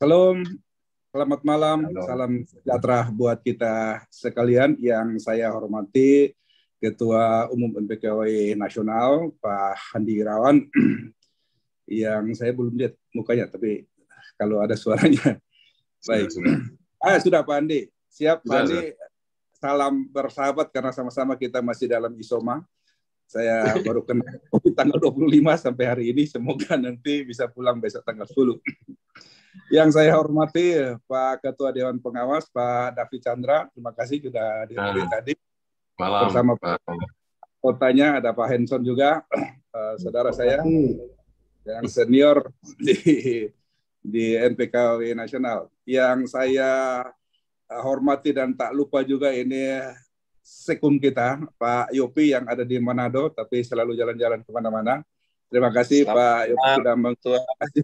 Salam, selamat malam, Halo. salam sejahtera buat kita sekalian yang saya hormati Ketua Umum NPKW Nasional Pak Handi Irawan yang saya belum lihat mukanya, tapi kalau ada suaranya. Baik. Sudah. Sudah Pak Handi. Siap Pak Sudah. Handi. Salam bersahabat karena sama-sama kita masih dalam isoma. Saya baru kena COVID tanggal 25 sampai hari ini. Semoga nanti bisa pulang besok tanggal 10. Yang saya hormati Pak Ketua Dewan Pengawas Pak David Chandra, terima kasih sudah hadir tadi. Malam. Bersama Pak Kotanya ada Pak Henson juga, saudara saya yang senior di NPKW Nasional. Yang saya hormati dan tak lupa juga ini sekum kita Pak Yopi yang ada di Manado tapi selalu jalan-jalan kemana-mana. Terima kasih Pak Yopi sudah mengkasih.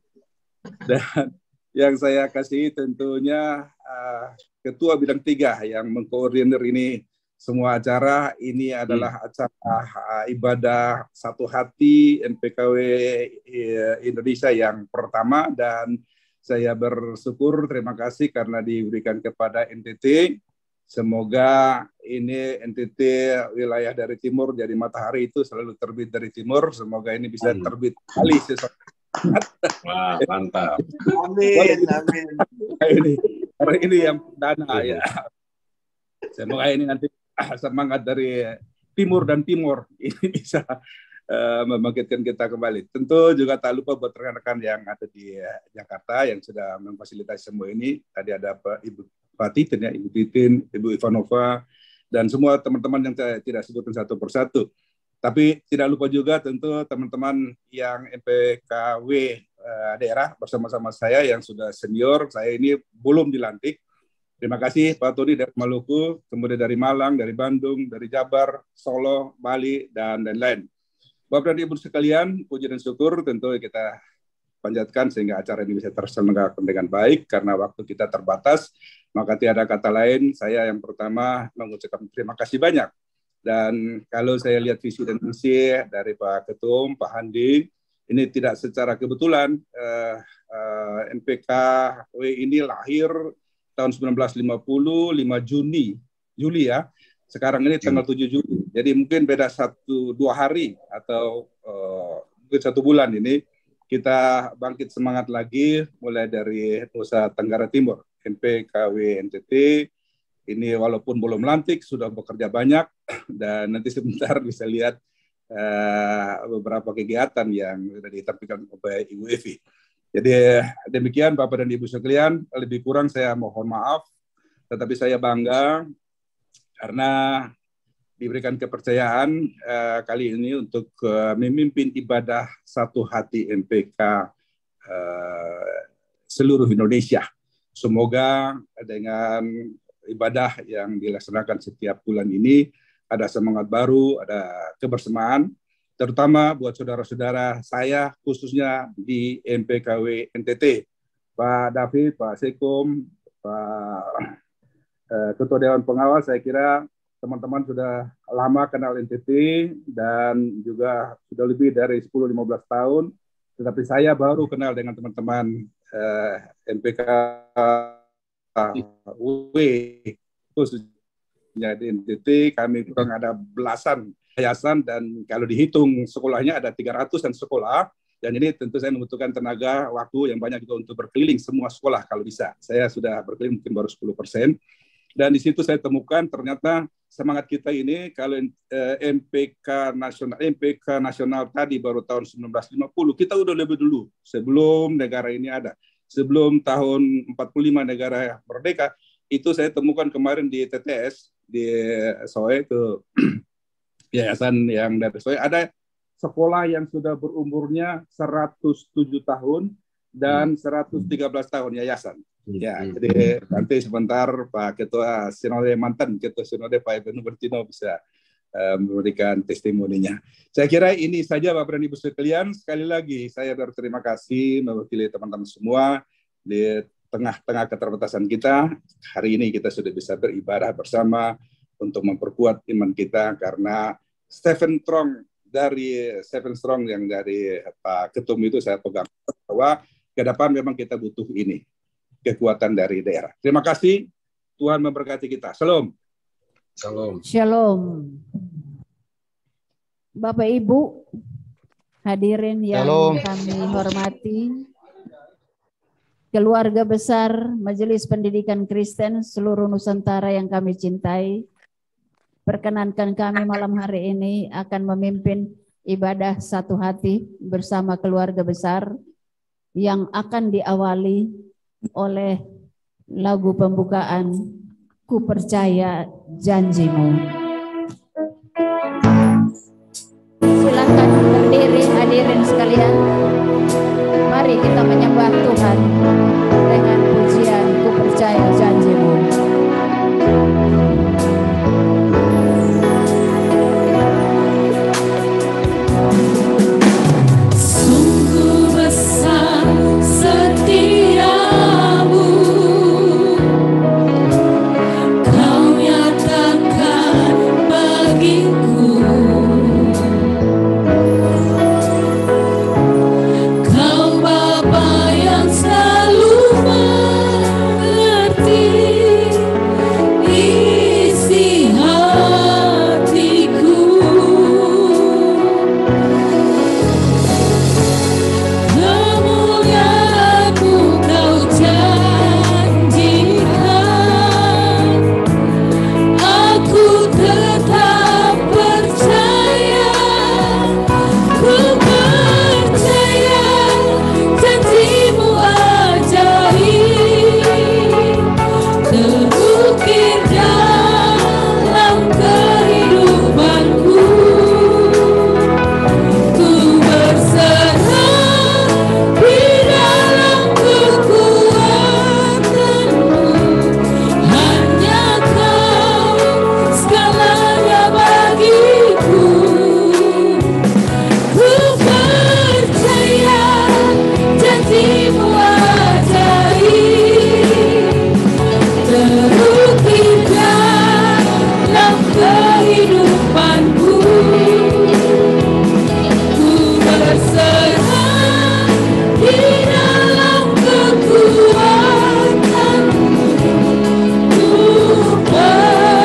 Dan yang saya kasih tentunya Ketua Bidang 3 yang mengkoordinir ini semua acara. Ini adalah acara ibadah satu hati NPKW Indonesia yang pertama, dan saya bersyukur, terima kasih karena diberikan kepada NTT. Semoga ini NTT wilayah dari timur, jadi matahari itu selalu terbit dari timur. Semoga ini bisa terbit kali sesuatu. Wah, mantap. Amin, amin. Karena ini yang dana ya. Semoga ini nanti semangat dari timur dan timur ini bisa membangkitkan kita kembali. Tentu juga tak lupa buat rekan-rekan yang ada di Jakarta yang sudah memfasilitasi semua ini. Tadi ada Ibu Titin, ya, Ibu Titin, Ibu Ivanova, dan semua teman-teman yang saya tidak sebutkan satu persatu. Tapi tidak lupa juga tentu teman-teman yang MPKW daerah bersama-sama saya yang sudah senior. Saya ini belum dilantik. Terima kasih Pak Tony dari Maluku, kemudian dari Malang, dari Bandung, dari Jabar, Solo, Bali, dan lain-lain. Bapak dan Ibu sekalian, puji dan syukur tentu kita panjatkan sehingga acara ini bisa terselenggarakan dengan baik. Karena waktu kita terbatas, maka tiada kata lain, saya yang pertama mengucapkan terima kasih banyak. Dan kalau saya lihat visi dan misi dari Pak Ketum, Pak Handi, ini tidak secara kebetulan. NPKW ini lahir tahun 1950, 5 Juli ya. Sekarang ini tanggal 7 Juli. Jadi mungkin beda 1-2 hari atau mungkin 1 bulan ini kita bangkit semangat lagi mulai dari Nusa Tenggara Timur. NPKW NTT ini walaupun belum lantik sudah bekerja banyak, dan nanti sebentar bisa lihat beberapa kegiatan yang sudah ditampilkan oleh Ibu Evi. Jadi demikian Bapak dan Ibu sekalian, lebih kurang saya mohon maaf, tetapi saya bangga karena diberikan kepercayaan kali ini untuk memimpin ibadah satu hati NPK seluruh Indonesia. Semoga dengan ibadah yang dilaksanakan setiap bulan ini ada semangat baru, ada kebersamaan, terutama buat saudara-saudara saya khususnya di MPKW NTT. Pak David, Pak Sekum, Pak Ketua Dewan Pengawas, saya kira teman-teman sudah lama kenal NTT dan juga sudah lebih dari 10-15 tahun, tetapi saya baru kenal dengan teman-teman MPKW khususnya di NTT. Kami kurang ada belasan yayasan, dan kalau dihitung sekolahnya ada 300-an sekolah, dan ini tentu saya membutuhkan tenaga waktu yang banyak juga untuk berkeliling semua sekolah kalau bisa. Saya sudah berkeliling mungkin baru 10%, dan di situ saya temukan ternyata semangat kita ini kalau MPK nasional tadi baru tahun 1950, kita udah lebih dulu sebelum negara ini ada. Sebelum tahun 45 negara merdeka, itu saya temukan kemarin di TTS, di Soe, itu yayasan yang dari Soe, ada sekolah yang sudah berumurnya 107 tahun dan 113 tahun yayasan. Ya, jadi nanti sebentar Pak Ketua Sinode, mantan Ketua Sinode Pak Ibnu Bertino bisa memberikan testimoninya. Saya kira ini saja Bapak dan Ibu sekalian. Sekali lagi saya berterima kasih mewakili teman-teman semua di tengah-tengah keterbatasan kita. Hari ini kita sudah bisa beribadah bersama untuk memperkuat iman kita, karena Stephen Strong yang dari Pak Ketum itu saya pegang bahwa ke depan memang kita butuh ini. kekuatan dari daerah. Terima kasih. Tuhan memberkati kita. Shalom. Shalom. Shalom. Bapak Ibu hadirin yang Shalom. kami hormati, keluarga besar Majelis Pendidikan Kristen seluruh Nusantara yang kami cintai, perkenankan kami malam hari ini akan memimpin ibadah satu hati bersama keluarga besar yang akan diawali oleh lagu pembukaan Ku Percaya Janjimu. Silakan berdiri hadirin sekalian. Mari kita menyembah Tuhan dengan pujian Ku Percaya Janjimu. Sungguh besar setiamu, Kau nyatakan bagiku. Kau Bapa yang selalu mengerti isi hatiku. Kemuliaan-Mu Kau janjikan, aku tetap percaya. Ku percaya janji-Mu ajaib, terukir dalam kehidupanku. Ku berserah di dalam kekuatan-Mu, hanya Kau segalanya bagiku. Ku percaya janji-Mu ajaib, terukir dalam kehidupanku. Ku berserah di dalam kekuatan-Mu, ku percaya.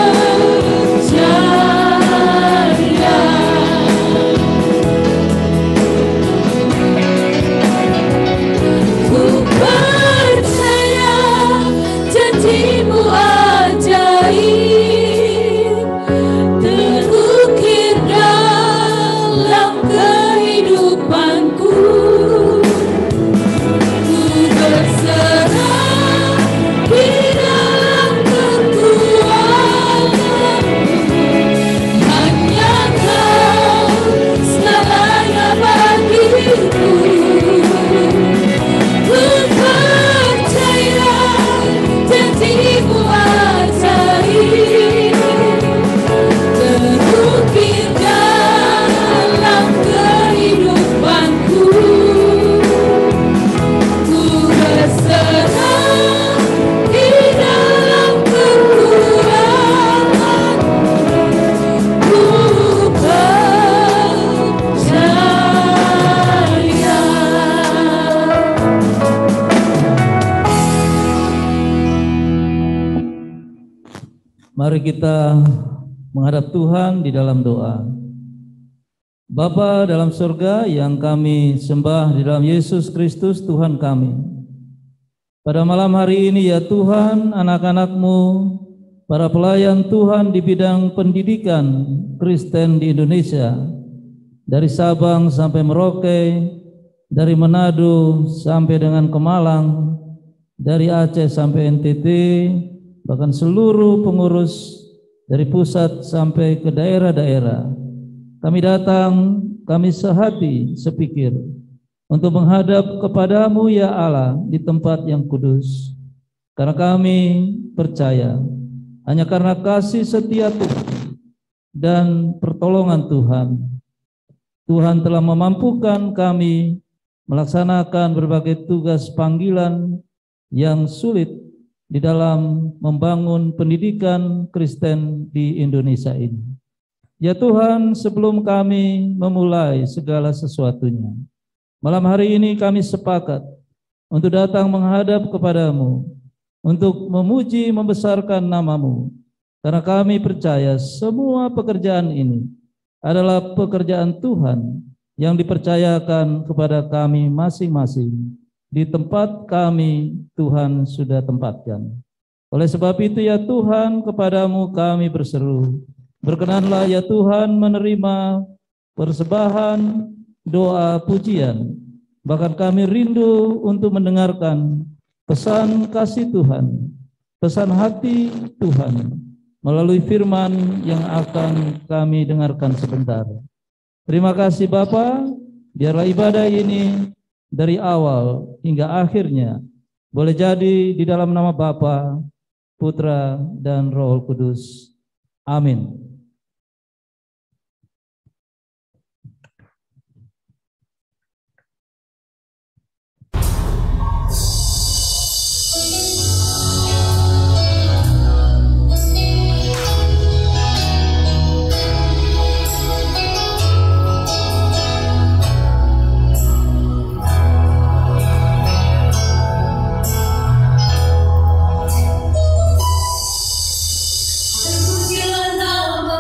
Ku percaya janji-Mu ajaib, terukir dalam kehidupanku. Ku berserah di dalam kekuatan-Mu, hanya Kau segalanya bagiku. Ku percaya janji-Mu ajaib, terukir dalam kehidupanku. Ku berserah di dalam kekuatan-Mu, ku percaya. Mari kita menghadap Tuhan di dalam doa. Bapa dalam surga yang kami sembah di dalam Yesus Kristus Tuhan kami. Pada malam hari ini ya Tuhan, anak-anak-Mu, para pelayan Tuhan di bidang pendidikan Kristen di Indonesia, dari Sabang sampai Merauke, dari Manado sampai dengan ke Malang, dari Aceh sampai NTT, bahkan seluruh pengurus dari pusat sampai ke daerah-daerah. Kami datang, kami sehati, sepikir, untuk menghadap kepadamu ya Allah di tempat yang kudus. Karena kami percaya, hanya karena kasih setia Tuhan dan pertolongan Tuhan, Tuhan telah memampukan kami melaksanakan berbagai tugas panggilan yang sulit di dalam membangun pendidikan Kristen di Indonesia ini. Ya Tuhan, sebelum kami memulai segala sesuatunya, malam hari ini kami sepakat untuk datang menghadap kepadamu untuk memuji membesarkan nama-Mu. Karena kami percaya semua pekerjaan ini adalah pekerjaan Tuhan yang dipercayakan kepada kami masing-masing di tempat kami Tuhan sudah tempatkan. Oleh sebab itu ya Tuhan, kepadamu kami berseru, berkenanlah ya Tuhan menerima persembahan doa pujian. Bahkan kami rindu untuk mendengarkan pesan kasih Tuhan, pesan hati Tuhan melalui firman yang akan kami dengarkan sebentar. Terima kasih Bapa, biarlah ibadah ini dari awal hingga akhirnya boleh jadi di dalam nama Bapa, Putra, dan Roh Kudus. Amin. Terpujilah nama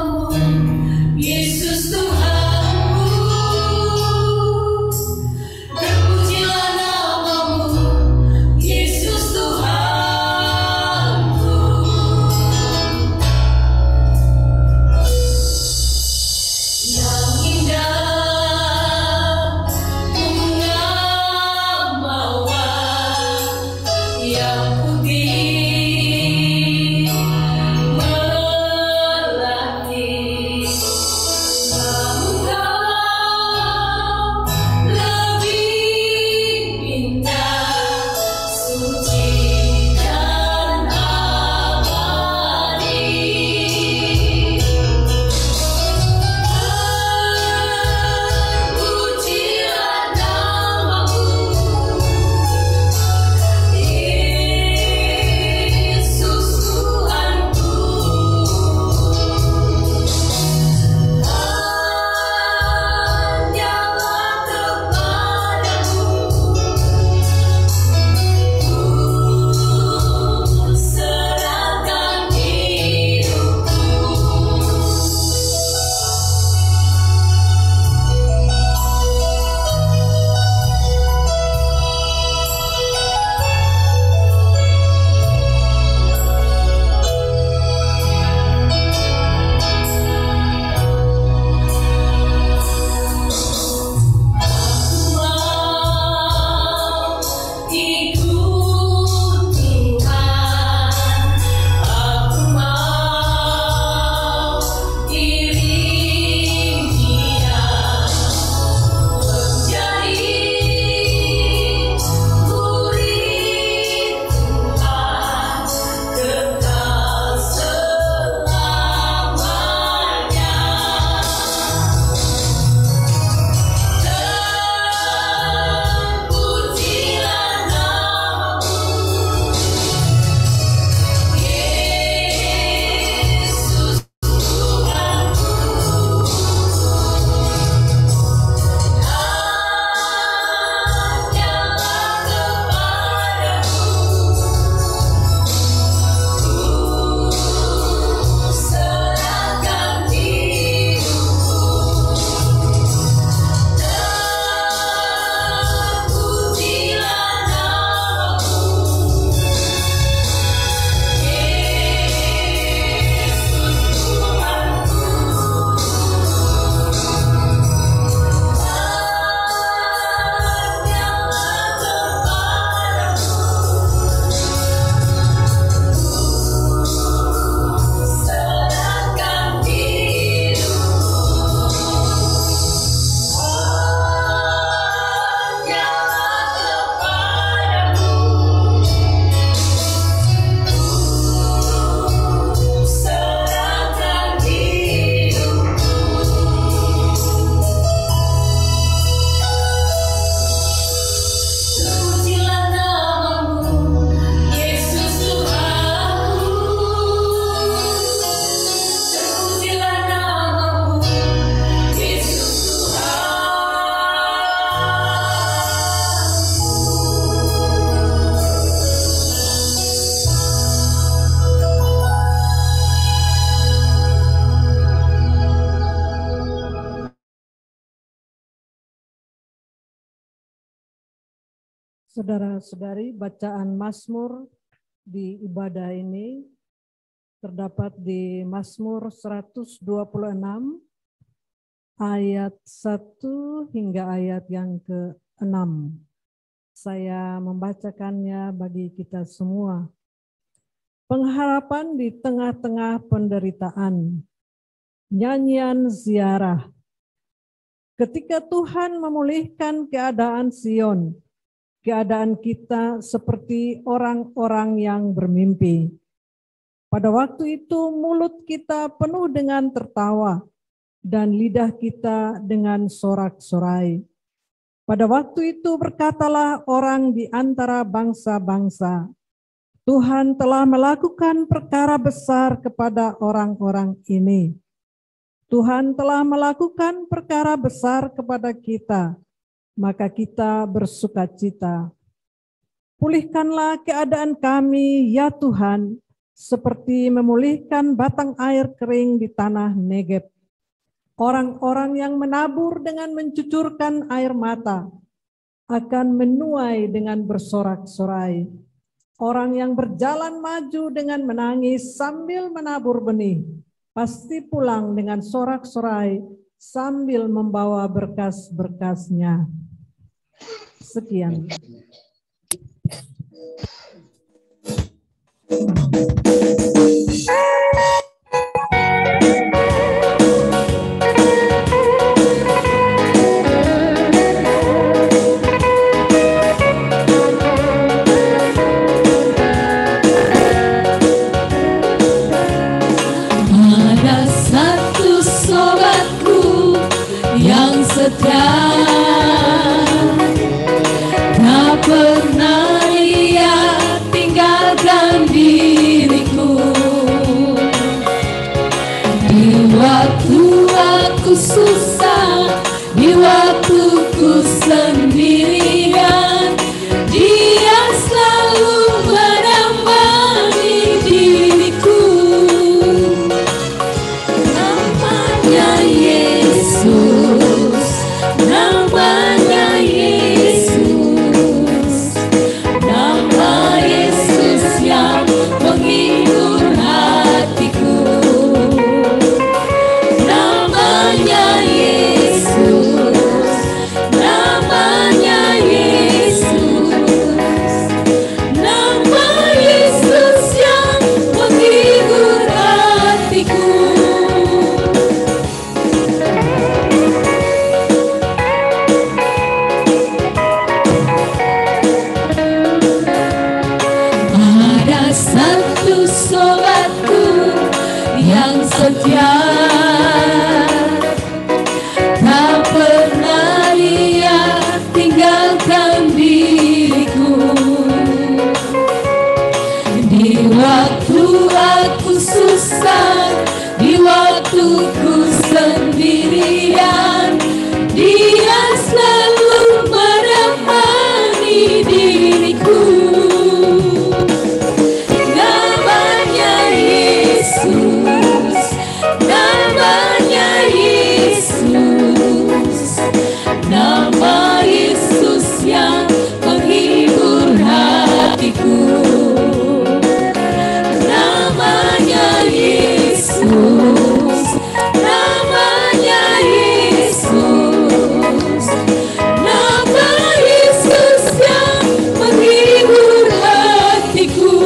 Saudara-saudari, bacaan Mazmur di ibadah ini terdapat di Mazmur 126 ayat 1 hingga ayat yang ke-6. Saya membacakannya bagi kita semua. Pengharapan di tengah-tengah penderitaan. Nyanyian ziarah. Ketika Tuhan memulihkan keadaan Sion, keadaan kita seperti orang-orang yang bermimpi. Pada waktu itu mulut kita penuh dengan tertawa dan lidah kita dengan sorak-sorai. Pada waktu itu berkatalah orang di antara bangsa-bangsa, Tuhan telah melakukan perkara besar kepada orang-orang ini. Tuhan telah melakukan perkara besar kepada kita, maka kita bersukacita. Pulihkanlah keadaan kami, ya Tuhan, seperti memulihkan batang air kering di tanah Negeb. Orang-orang yang menabur dengan mencucurkan air mata akan menuai dengan bersorak-sorai. Orang yang berjalan maju dengan menangis sambil menabur benih, pasti pulang dengan sorak-sorai sambil membawa berkas-berkasnya. Sekian. Ada satu sobatku yang setia, tak pernah ia tinggalkan diriku. Di waktu aku susah, di waktu ku sendirian, dia selalu menemani diriku. Namanya Yesus, namanya Yesus, nama Yesus yang menghibur hatiku. Namanya Yesus, namanya Yesus, nama Yesus yang menghibur hatiku. Ada satu sobatku yang setia, tak pernah dia tinggalkan diriku. Di waktu aku susah, di waktu ku sendirian, dia selalu menemani diriku. Namanya Yesus, namanya Yesus, nama Yesus yang menghibur hatiku. Namanya Yesus, namanya Yesus, nama Yesus yang menghibur hatiku.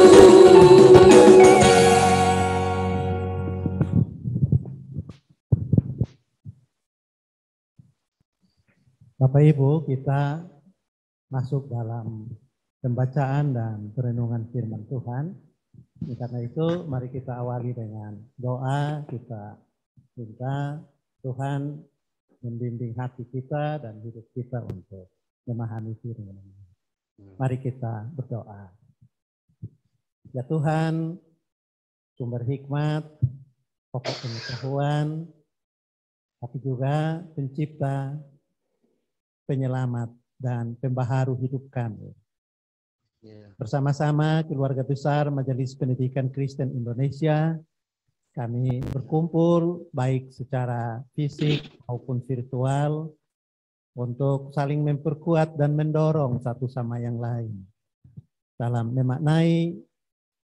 Bapak Ibu, kita masuk dalam pembacaan dan perenungan firman Tuhan. Karena itu mari kita awali dengan doa. Kita minta Tuhan membimbing hati kita dan hidup kita untuk memahami firman. Mari kita berdoa. Ya Tuhan, sumber hikmat, pokok pengetahuan, tapi juga pencipta, penyelamat, dan pembaharu hidup kami. Bersama-sama keluarga besar Majelis Pendidikan Kristen Indonesia, kami berkumpul baik secara fisik maupun virtual untuk saling memperkuat dan mendorong satu sama yang lain dalam memaknai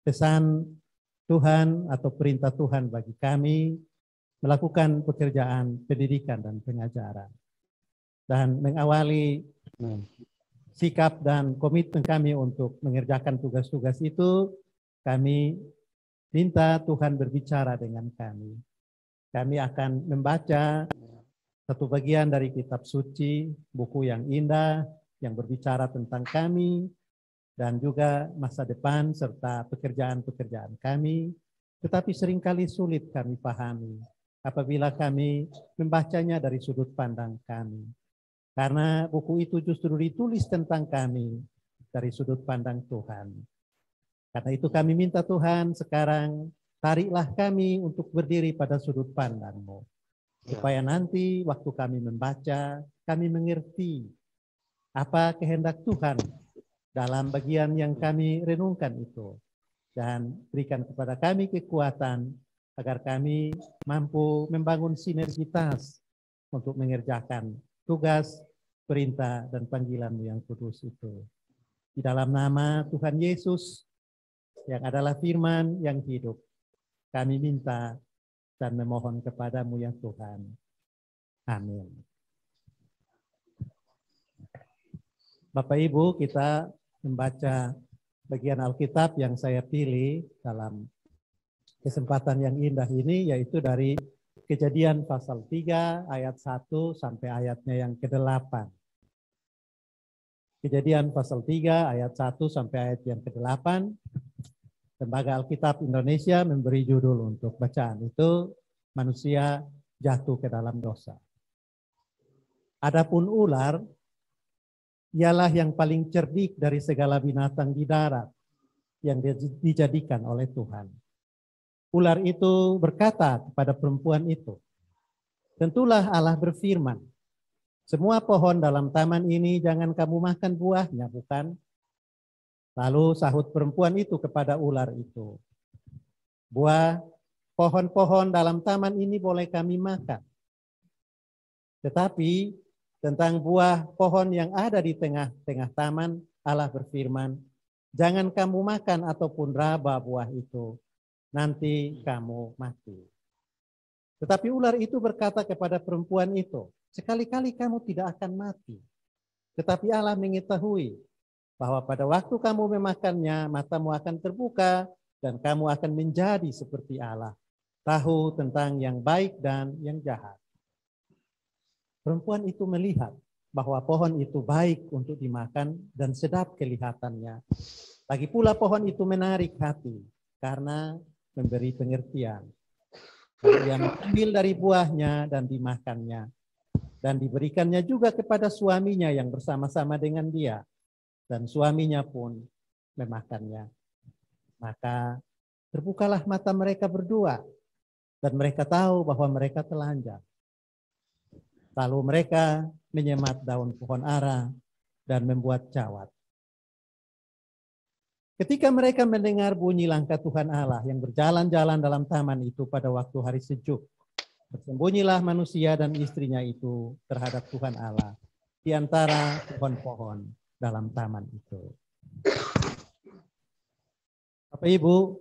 pesan Tuhan atau perintah Tuhan bagi kami melakukan pekerjaan pendidikan dan pengajaran. Dan mengawali sikap dan komitmen kami untuk mengerjakan tugas-tugas itu, kami minta Tuhan berbicara dengan kami. Kami akan membaca satu bagian dari kitab suci, buku yang indah, yang berbicara tentang kami, dan juga masa depan serta pekerjaan-pekerjaan kami, tetapi seringkali sulit kami pahami apabila kami membacanya dari sudut pandang kami. Karena buku itu justru ditulis tentang kami dari sudut pandang Tuhan. Karena itu kami minta Tuhan sekarang tariklah kami untuk berdiri pada sudut pandang-Mu. Supaya nanti waktu kami membaca, kami mengerti apa kehendak Tuhan dalam bagian yang kami renungkan itu. Dan berikan kepada kami kekuatan agar kami mampu membangun sinergitas untuk mengerjakan tugas, perintah, dan panggilan-Mu yang kudus itu. Di dalam nama Tuhan Yesus yang adalah firman yang hidup, kami minta dan memohon kepadamu ya Tuhan. Amin. Bapak Ibu, kita membaca bagian Alkitab yang saya pilih dalam kesempatan yang indah ini, yaitu dari Kejadian pasal 3 ayat 1 sampai ayatnya yang ke-8. Kejadian pasal 3 ayat 1 sampai ayat yang ke-8. Lembaga Alkitab Indonesia memberi judul untuk bacaan itu, manusia jatuh ke dalam dosa. Adapun ular, ialah yang paling cerdik dari segala binatang di darat yang dijadikan oleh Tuhan. Ular itu berkata kepada perempuan itu, tentulah Allah berfirman, semua pohon dalam taman ini jangan kamu makan buahnya, bukan? Lalu sahut perempuan itu kepada ular itu, buah pohon-pohon dalam taman ini boleh kami makan. Tetapi tentang buah pohon yang ada di tengah-tengah taman, Allah berfirman, jangan kamu makan ataupun raba buah itu, nanti kamu mati. Tetapi ular itu berkata kepada perempuan itu, sekali-kali kamu tidak akan mati. Tetapi Allah mengetahui bahwa pada waktu kamu memakannya, matamu akan terbuka dan kamu akan menjadi seperti Allah, tahu tentang yang baik dan yang jahat. Perempuan itu melihat bahwa pohon itu baik untuk dimakan dan sedap kelihatannya. Lagi pula pohon itu menarik hati karena memberi pengertian. Lalu ia mengambil dari buahnya dan dimakannya. Dan diberikannya juga kepada suaminya yang bersama-sama dengan dia. Dan suaminya pun memakannya. Maka terbukalah mata mereka berdua. Dan mereka tahu bahwa mereka telanjang. Lalu mereka menyemat daun pohon ara dan membuat cawat. Ketika mereka mendengar bunyi langkah Tuhan Allah yang berjalan-jalan dalam taman itu pada waktu hari sejuk, bersembunyilah manusia dan istrinya itu terhadap Tuhan Allah di antara pohon-pohon dalam taman itu. Bapak Ibu,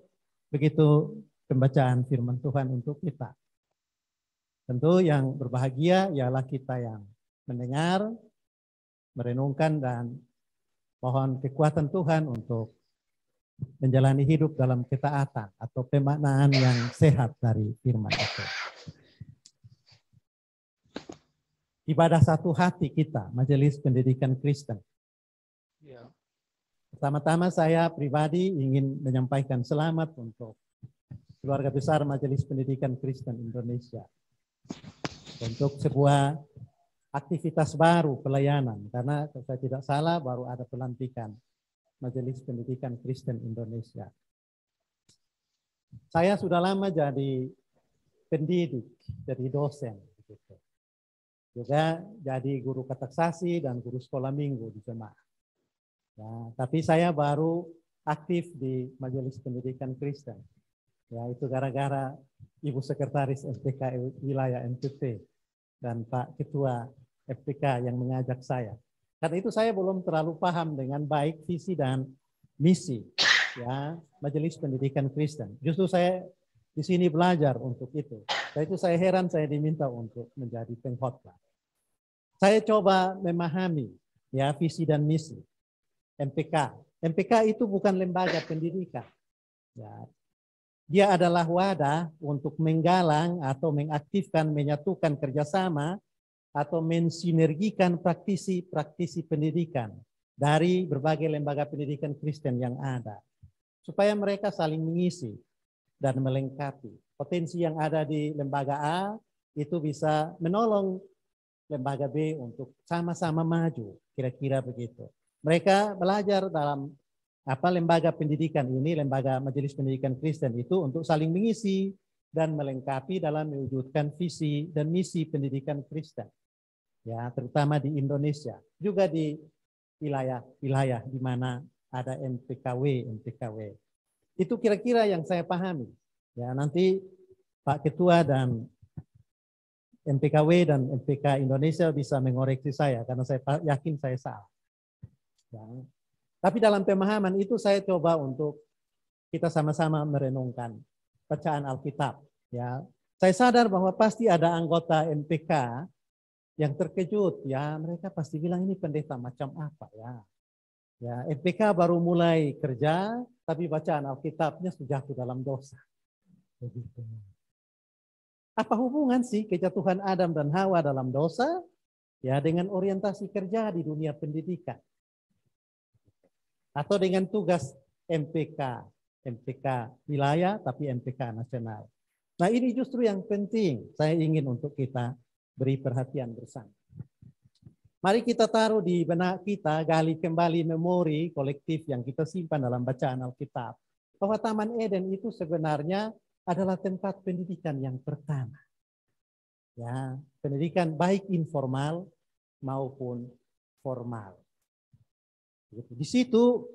begitu pembacaan firman Tuhan untuk kita. Tentu yang berbahagia ialah kita yang mendengar, merenungkan, dan mohon kekuatan Tuhan untuk menjalani hidup dalam ketaatan atau pemaknaan yang sehat dari firman itu. Ibadah satu hati kita, Majelis Pendidikan Kristen. Pertama-tama saya pribadi ingin menyampaikan selamat untuk keluarga besar Majelis Pendidikan Kristen Indonesia. Untuk sebuah aktivitas baru pelayanan, karena kalau saya tidak salah baru ada pelantikan Majelis Pendidikan Kristen Indonesia. Saya sudah lama jadi pendidik, jadi dosen. Gitu. Juga jadi guru kateksasi dan guru sekolah minggu di jemaat. Ya, tapi saya baru aktif di Majelis Pendidikan Kristen. Ya, itu gara-gara Ibu Sekretaris SPK Wilayah NTT dan Pak Ketua FPK yang mengajak saya. Karena itu saya belum terlalu paham dengan baik visi dan misi ya Majelis Pendidikan Kristen. Justru saya di sini belajar untuk itu. Karena itu saya heran saya diminta untuk menjadi pengkhotbah. Saya coba memahami ya visi dan misi MPK. MPK itu bukan lembaga pendidikan. Ya. Dia adalah wadah untuk menggalang atau mengaktifkan, menyatukan kerjasama atau mensinergikan praktisi pendidikan dari berbagai lembaga pendidikan Kristen yang ada. Supaya mereka saling mengisi dan melengkapi. Potensi yang ada di lembaga A itu bisa menolong lembaga B untuk sama-sama maju, kira-kira begitu. Mereka belajar dalam lembaga pendidikan ini, lembaga Majelis Pendidikan Kristen itu untuk saling mengisi dan melengkapi dalam mewujudkan visi dan misi pendidikan Kristen. Ya, terutama di Indonesia, juga di wilayah di mana ada MPKW. Itu kira-kira yang saya pahami. Ya, nanti Pak Ketua dan MPKW dan MPK Indonesia bisa mengoreksi saya karena saya yakin saya salah. Ya. Tapi dalam pemahaman itu saya coba untuk kita sama-sama merenungkan bacaan Alkitab. Ya, saya sadar bahwa pasti ada anggota MPK yang terkejut. Ya, mereka pasti bilang ini pendeta macam apa ya? Ya, MPK baru mulai kerja, tapi bacaan Alkitabnya sudah jatuh dalam dosa. Begitu. Apa hubungan sih kejatuhan Adam dan Hawa dalam dosa ya dengan orientasi kerja di dunia pendidikan? Atau dengan tugas MPK wilayah tapi MPK nasional. Nah ini justru yang penting saya ingin untuk kita beri perhatian bersama. Mari kita taruh di benak kita, gali kembali memori kolektif yang kita simpan dalam bacaan Alkitab. Bahwa Taman Eden itu sebenarnya adalah tempat pendidikan yang pertama. Ya, pendidikan baik informal maupun formal. Di situ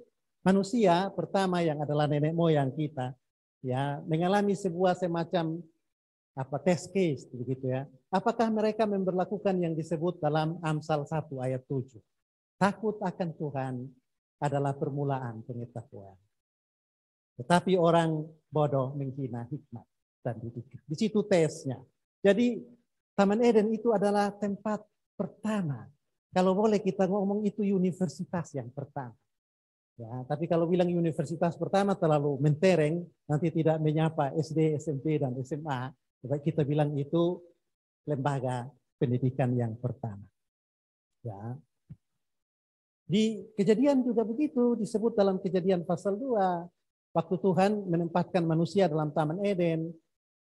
manusia pertama yang adalah nenek moyang kita ya mengalami sebuah semacam test case begitu ya. Apakah mereka memberlakukan yang disebut dalam Amsal 1 ayat 7. Takut akan Tuhan adalah permulaan pengetahuan. Tetapi orang bodoh menghina hikmat dan didikan. Di situ tesnya. Jadi Taman Eden itu adalah tempat pertama. Kalau boleh kita ngomong itu universitas yang pertama. Ya, tapi kalau bilang universitas pertama terlalu mentereng, nanti tidak menyapa SD, SMP, dan SMA. Kita bilang itu lembaga pendidikan yang pertama. Ya. Di Kejadian juga begitu, disebut dalam Kejadian pasal 2. Waktu Tuhan menempatkan manusia dalam Taman Eden.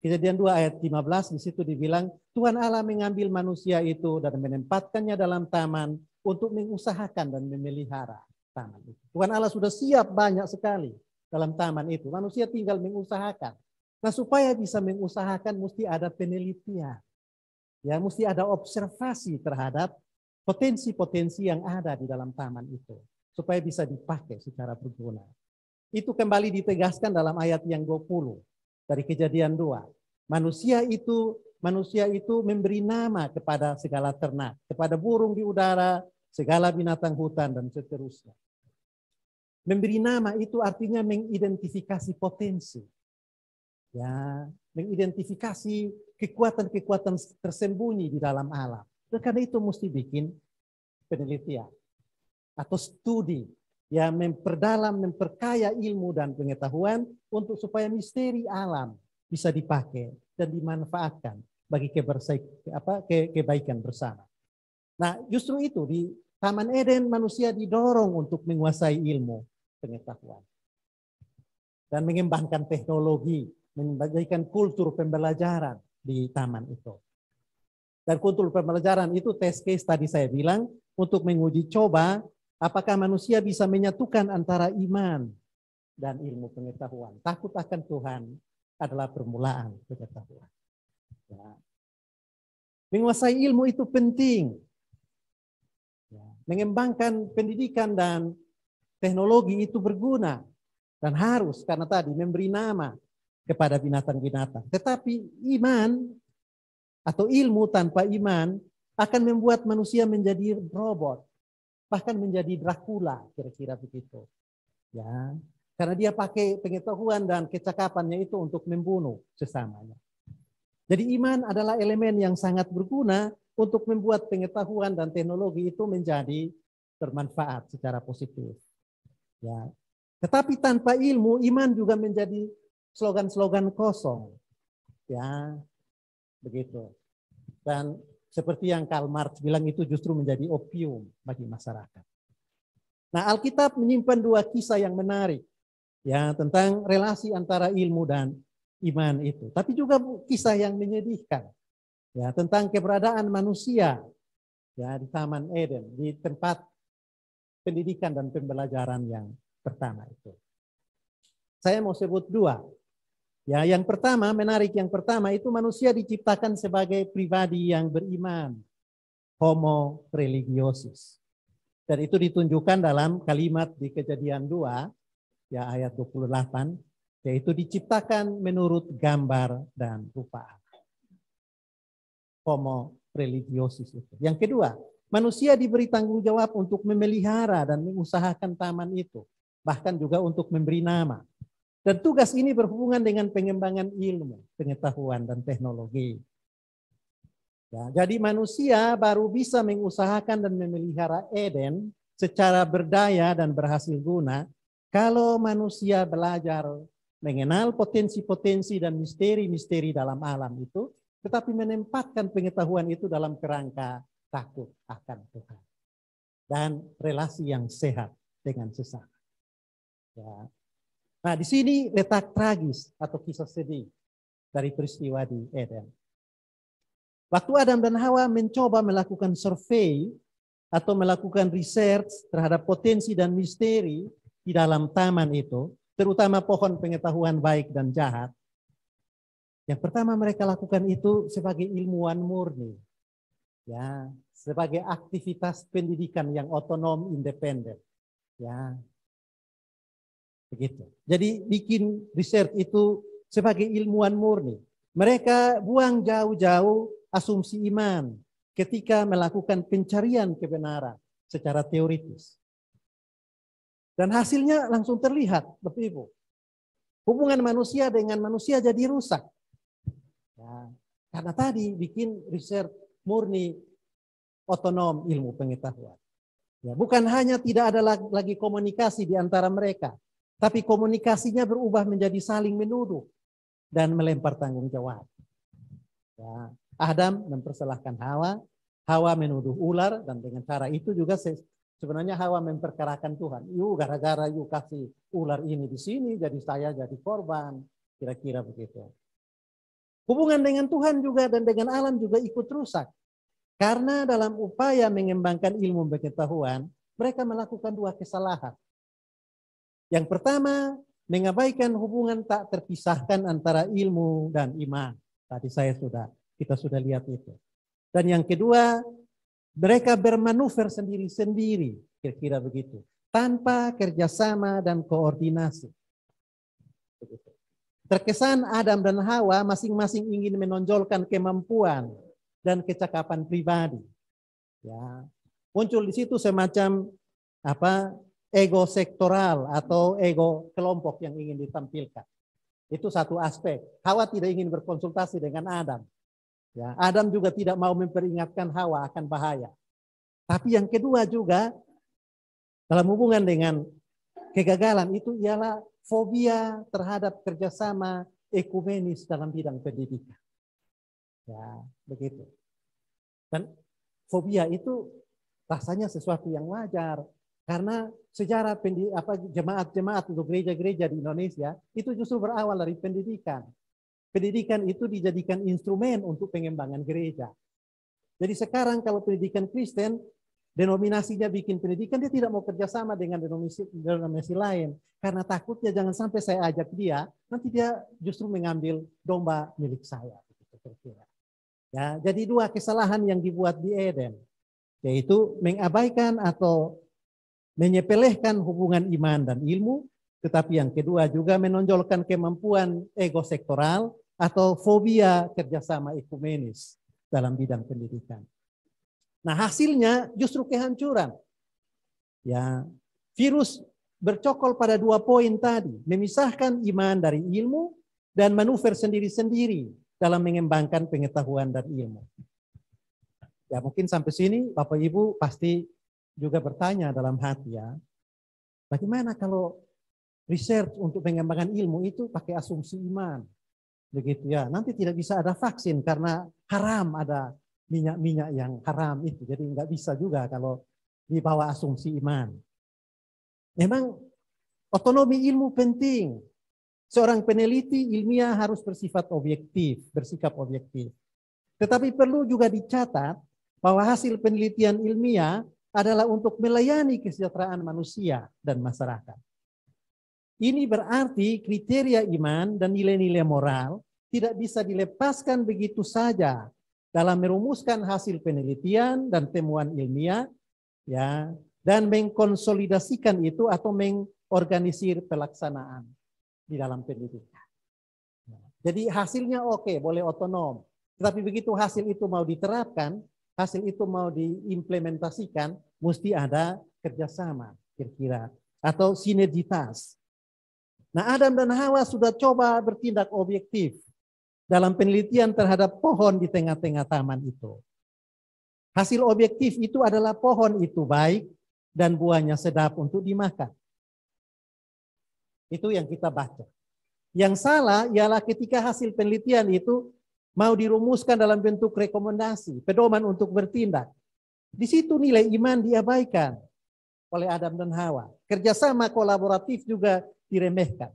Kejadian 2 ayat 15 di situ dibilang Tuhan Allah mengambil manusia itu dan menempatkannya dalam taman untuk mengusahakan dan memelihara taman itu. Tuhan Allah sudah siap banyak sekali dalam taman itu. Manusia tinggal mengusahakan. Nah, supaya bisa mengusahakan mesti ada penelitian. Ya, mesti ada observasi terhadap potensi-potensi yang ada di dalam taman itu supaya bisa dipakai secara berguna. Itu kembali ditegaskan dalam ayat yang 20 dari Kejadian 2. Manusia itu memberi nama kepada segala ternak, kepada burung di udara, segala binatang hutan dan seterusnya. Memberi nama itu artinya mengidentifikasi potensi. Ya, mengidentifikasi kekuatan-kekuatan tersembunyi di dalam alam. Dan karena itu mesti bikin penelitian atau studi yang memperdalam, memperkaya ilmu dan pengetahuan untuk supaya misteri alam bisa dipakai dan dimanfaatkan bagi kebaikan bersama. Nah, justru itu di Taman Eden manusia didorong untuk menguasai ilmu pengetahuan dan mengembangkan teknologi, memberikan kultur pembelajaran di taman itu. Dan kultur pembelajaran itu test case tadi saya bilang untuk menguji coba apakah manusia bisa menyatukan antara iman dan ilmu pengetahuan. Takut akan Tuhan adalah permulaan pengetahuan. Ya. Menguasai ilmu itu penting. Ya. Mengembangkan pendidikan dan teknologi itu berguna. Dan harus karena tadi memberi nama kepada binatang-binatang. Tetapi iman atau ilmu tanpa iman akan membuat manusia menjadi robot, bahkan menjadi Dracula, kira-kira begitu. Ya, karena dia pakai pengetahuan dan kecakapannya itu untuk membunuh sesamanya. Jadi iman adalah elemen yang sangat berguna untuk membuat pengetahuan dan teknologi itu menjadi bermanfaat secara positif. Ya. Tetapi tanpa ilmu, iman juga menjadi slogan-slogan kosong. Ya, begitu. Dan seperti yang Karl Marx bilang, itu justru menjadi opium bagi masyarakat. Nah, Alkitab menyimpan dua kisah yang menarik ya tentang relasi antara ilmu dan iman itu. Tapi juga kisah yang menyedihkan ya tentang keberadaan manusia ya di Taman Eden, di tempat pendidikan dan pembelajaran yang pertama itu. Saya mau sebut dua. Ya, yang pertama, menarik, yang pertama itu manusia diciptakan sebagai pribadi yang beriman, homo religiosus. Dan itu ditunjukkan dalam kalimat di Kejadian 2 ya ayat 28, yaitu diciptakan menurut gambar dan rupa Allah. Homo religiosus itu. Yang kedua, manusia diberi tanggung jawab untuk memelihara dan mengusahakan taman itu, bahkan juga untuk memberi nama. Dan tugas ini berhubungan dengan pengembangan ilmu, pengetahuan, dan teknologi. Ya, jadi manusia baru bisa mengusahakan dan memelihara Eden secara berdaya dan berhasil guna kalau manusia belajar mengenal potensi-potensi dan misteri-misteri dalam alam itu, tetapi menempatkan pengetahuan itu dalam kerangka takut akan Tuhan dan relasi yang sehat dengan sesama. Ya. Nah, di sini letak tragis atau kisah sedih dari peristiwa di Eden. Waktu Adam dan Hawa mencoba melakukan survei atau melakukan research terhadap potensi dan misteri di dalam taman itu, terutama pohon pengetahuan baik dan jahat, yang pertama mereka lakukan itu sebagai ilmuwan murni, ya, sebagai aktivitas pendidikan yang otonom, independen, ya. Begitu. Jadi bikin riset itu sebagai ilmuwan murni. Mereka buang jauh-jauh asumsi iman ketika melakukan pencarian kebenaran secara teoritis. Dan hasilnya langsung terlihat, Bapak Ibu. Hubungan manusia dengan manusia jadi rusak. Ya, karena tadi bikin riset murni otonom ilmu pengetahuan. Ya, bukan hanya tidak ada lagi komunikasi di antara mereka, tapi komunikasinya berubah menjadi saling menuduh dan melempar tanggung jawab. Ya, Adam mempersalahkan Hawa, Hawa menuduh ular, dan dengan cara itu juga sebenarnya Hawa memperkarakan Tuhan. Yuk, gara-gara yuk kasih ular ini di sini, jadi saya jadi korban. Kira-kira begitu. Hubungan dengan Tuhan juga dan dengan alam juga ikut rusak. Karena dalam upaya mengembangkan ilmu pengetahuan, mereka melakukan dua kesalahan. Yang pertama, mengabaikan hubungan tak terpisahkan antara ilmu dan iman. Tadi kita sudah lihat itu. Dan yang kedua, mereka bermanuver sendiri-sendiri, kira-kira begitu, tanpa kerjasama dan koordinasi. Begitu. Terkesan Adam dan Hawa masing-masing ingin menonjolkan kemampuan dan kecakapan pribadi. Ya, muncul di situ semacam ego sektoral atau ego kelompok yang ingin ditampilkan. Itu satu aspek. Hawa tidak ingin berkonsultasi dengan Adam. Ya, Adam juga tidak mau memperingatkan Hawa akan bahaya. Tapi yang kedua juga dalam hubungan dengan kegagalan itu ialah fobia terhadap kerjasama ekumenis dalam bidang pendidikan. Ya, begitu. Dan fobia itu rasanya sesuatu yang wajar. Karena sejarah jemaat-jemaat untuk gereja-gereja di Indonesia itu justru berawal dari pendidikan. Pendidikan itu dijadikan instrumen untuk pengembangan gereja. Jadi sekarang kalau pendidikan Kristen, denominasinya bikin pendidikan, dia tidak mau kerjasama dengan denominasi lain. Karena takutnya jangan sampai saya ajak dia, nanti dia justru mengambil domba milik saya. Ya, jadi dua kesalahan yang dibuat di Eden, yaitu mengabaikan atau menyepelekan hubungan iman dan ilmu, tetapi yang kedua juga menonjolkan kemampuan ego sektoral atau fobia kerjasama ekumenis dalam bidang pendidikan. Nah, hasilnya justru kehancuran. Ya, virus bercokol pada 2 poin tadi, memisahkan iman dari ilmu dan manuver sendiri-sendiri dalam mengembangkan pengetahuan dan ilmu. Ya, mungkin sampai sini Bapak Ibu pasti juga bertanya dalam hati ya, bagaimana kalau research untuk pengembangan ilmu itu pakai asumsi iman? Begitu ya, nanti tidak bisa ada vaksin karena haram, ada minyak-minyak yang haram itu. Jadi nggak bisa juga kalau di bawah asumsi iman. Memang otonomi ilmu penting. Seorang peneliti ilmiah harus bersifat objektif, bersikap objektif. Tetapi perlu juga dicatat bahwa hasil penelitian ilmiah adalah untuk melayani kesejahteraan manusia dan masyarakat. Ini berarti kriteria iman dan nilai-nilai moral tidak bisa dilepaskan begitu saja dalam merumuskan hasil penelitian dan temuan ilmiah, ya, dan mengkonsolidasikan itu atau mengorganisir pelaksanaan di dalam pendidikan. Jadi hasilnya oke, boleh otonom. Tetapi begitu hasil itu mau diterapkan, hasil itu mau diimplementasikan, mesti ada kerjasama kira-kira atau sinergitas. Nah, Adam dan Hawa sudah coba bertindak objektif dalam penelitian terhadap pohon di tengah-tengah taman itu. Hasil objektif itu adalah pohon itu baik dan buahnya sedap untuk dimakan. Itu yang kita baca. Yang salah ialah ketika hasil penelitian itu mau dirumuskan dalam bentuk rekomendasi, pedoman untuk bertindak. Di situ nilai iman diabaikan oleh Adam dan Hawa. Kerjasama kolaboratif juga diremehkan.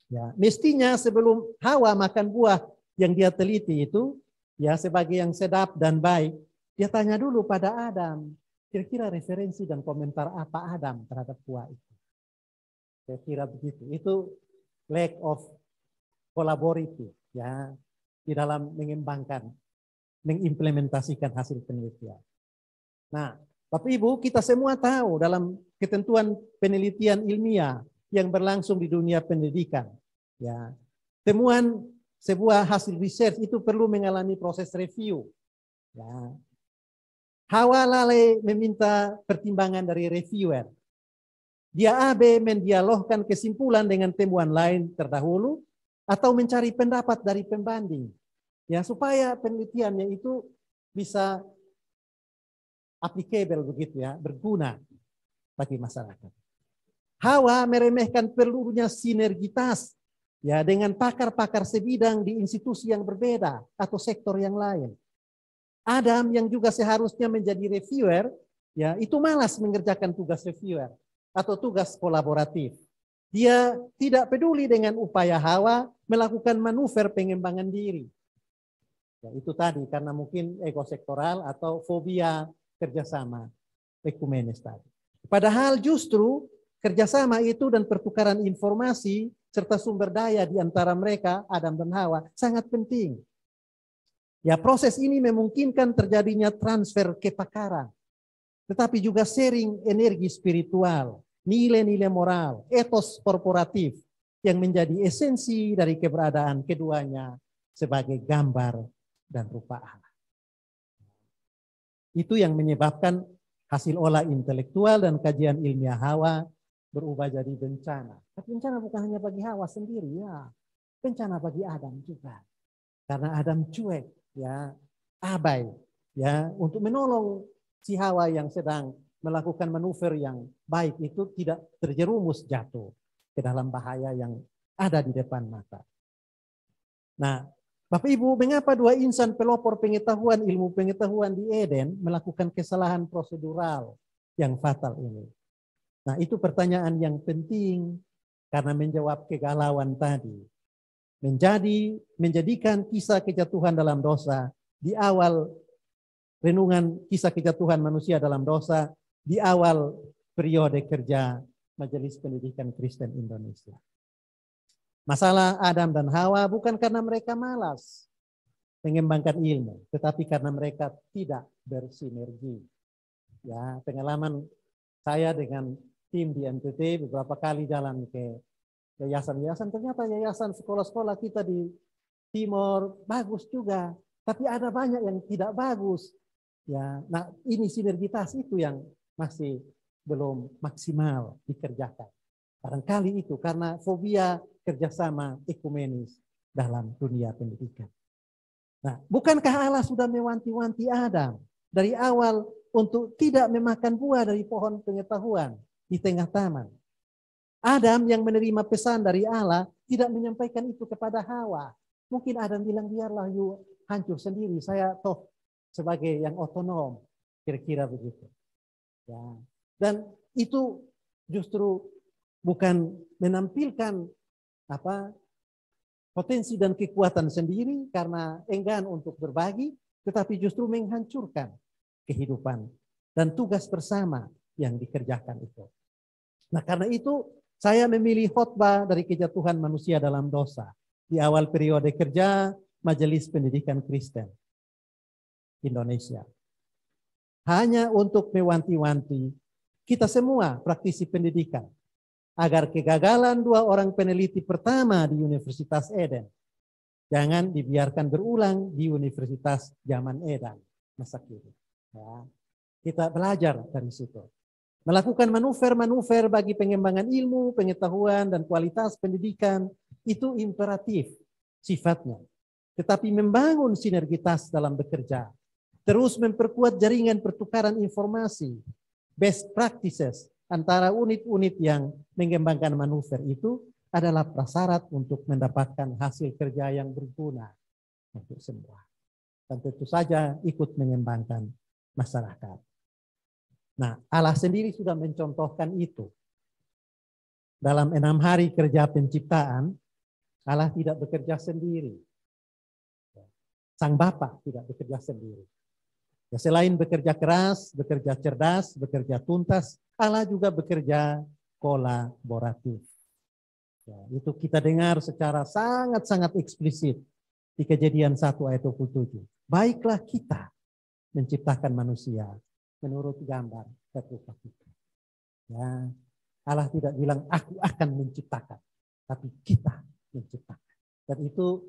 Ya, mestinya sebelum Hawa makan buah yang dia teliti itu, ya sebagai yang sedap dan baik, dia tanya dulu pada Adam, kira-kira referensi dan komentar apa Adam terhadap buah itu. Saya kira begitu. Itu lack of collaborative, ya, di dalam mengembangkan, mengimplementasikan hasil penelitian. Nah, Bapak Ibu, kita semua tahu dalam ketentuan penelitian ilmiah yang berlangsung di dunia pendidikan, ya, temuan sebuah hasil riset itu perlu mengalami proses review. Ya. Hawa lalai meminta pertimbangan dari reviewer. Dia AB mendialogkan kesimpulan dengan temuan lain terdahulu atau mencari pendapat dari pembanding, ya, supaya penelitiannya itu bisa applicable begitu ya, berguna bagi masyarakat. Hawa meremehkan perlunya sinergitas ya dengan pakar-pakar sebidang di institusi yang berbeda atau sektor yang lain. Adam yang juga seharusnya menjadi reviewer, ya, itu malas mengerjakan tugas reviewer atau tugas kolaboratif. Dia tidak peduli dengan upaya Hawa melakukan manuver pengembangan diri. Ya, itu tadi karena mungkin ego sektoral atau fobia kerjasama ekumenis tadi. Padahal justru kerjasama itu dan pertukaran informasi serta sumber daya di antara mereka, Adam dan Hawa, sangat penting. Ya, proses ini memungkinkan terjadinya transfer kepakaran, tetapi juga sharing energi spiritual, nilai-nilai moral, etos korporatif yang menjadi esensi dari keberadaan keduanya sebagai gambar dan rupa Allah. Itu yang menyebabkan hasil olah intelektual dan kajian ilmiah Hawa berubah jadi bencana. Tapi bencana bukan hanya bagi Hawa sendiri, ya, bencana bagi Adam juga. Karena Adam cuek, ya, abai, ya, untuk menolong si Hawa yang sedang melakukan manuver yang baik itu tidak terjerumus jatuh ke dalam bahaya yang ada di depan mata. Nah, Bapak Ibu, mengapa 2 insan pelopor pengetahuan ilmu pengetahuan di Eden melakukan kesalahan prosedural yang fatal ini? Nah, itu pertanyaan yang penting karena menjawab kegalauan tadi. Menjadikan kisah kejatuhan dalam dosa di awal renungan kisah kejatuhan manusia dalam dosa di awal periode kerja Majelis Pendidikan Kristen Indonesia. Masalah Adam dan Hawa bukan karena mereka malas mengembangkan ilmu, tetapi karena mereka tidak bersinergi. Ya, pengalaman saya dengan tim di NTT beberapa kali jalan ke yayasan-yayasan, ternyata yayasan sekolah-sekolah kita di Timor bagus juga, tapi ada banyak yang tidak bagus. Ya, nah ini sinergitas itu yang masih belum maksimal dikerjakan. Barangkali itu karena fobia kerjasama ekumenis dalam dunia pendidikan. Nah, bukankah Allah sudah mewanti-wanti Adam dari awal untuk tidak memakan buah dari pohon pengetahuan di tengah taman? Adam yang menerima pesan dari Allah tidak menyampaikan itu kepada Hawa. Mungkin Adam bilang, biarlah you hancur sendiri, saya toh sebagai yang otonom, kira-kira begitu. Ya. Dan itu justru bukan menampilkan potensi dan kekuatan sendiri karena enggan untuk berbagi, tetapi justru menghancurkan kehidupan dan tugas bersama yang dikerjakan itu. Nah, karena itu saya memilih khotbah dari kejatuhan manusia dalam dosa di awal periode kerja Majelis Pendidikan Kristen Indonesia. Hanya untuk mewanti-wanti kita semua praktisi pendidikan agar kegagalan 2 orang peneliti pertama di Universitas Eden jangan dibiarkan berulang di Universitas Zaman Edan masa kini. Ya. Kita belajar dari situ. Melakukan manuver-manuver bagi pengembangan ilmu, pengetahuan, dan kualitas pendidikan itu imperatif sifatnya. Tetapi membangun sinergitas dalam bekerja, terus memperkuat jaringan pertukaran informasi, best practices antara unit-unit yang mengembangkan manuver itu adalah prasyarat untuk mendapatkan hasil kerja yang berguna untuk semua. Dan tentu saja ikut mengembangkan masyarakat. Nah, Allah sendiri sudah mencontohkan itu. Dalam 6 hari kerja penciptaan, Allah tidak bekerja sendiri. Sang Bapa tidak bekerja sendiri. Ya, selain bekerja keras, bekerja cerdas, bekerja tuntas, Allah juga bekerja kolaboratif. Ya, itu kita dengar secara sangat-sangat eksplisit di Kejadian 1 ayat 27. Baiklah kita menciptakan manusia menurut gambar dan rupa kita. Ya, Allah tidak bilang aku akan menciptakan, tapi kita menciptakan. Dan itu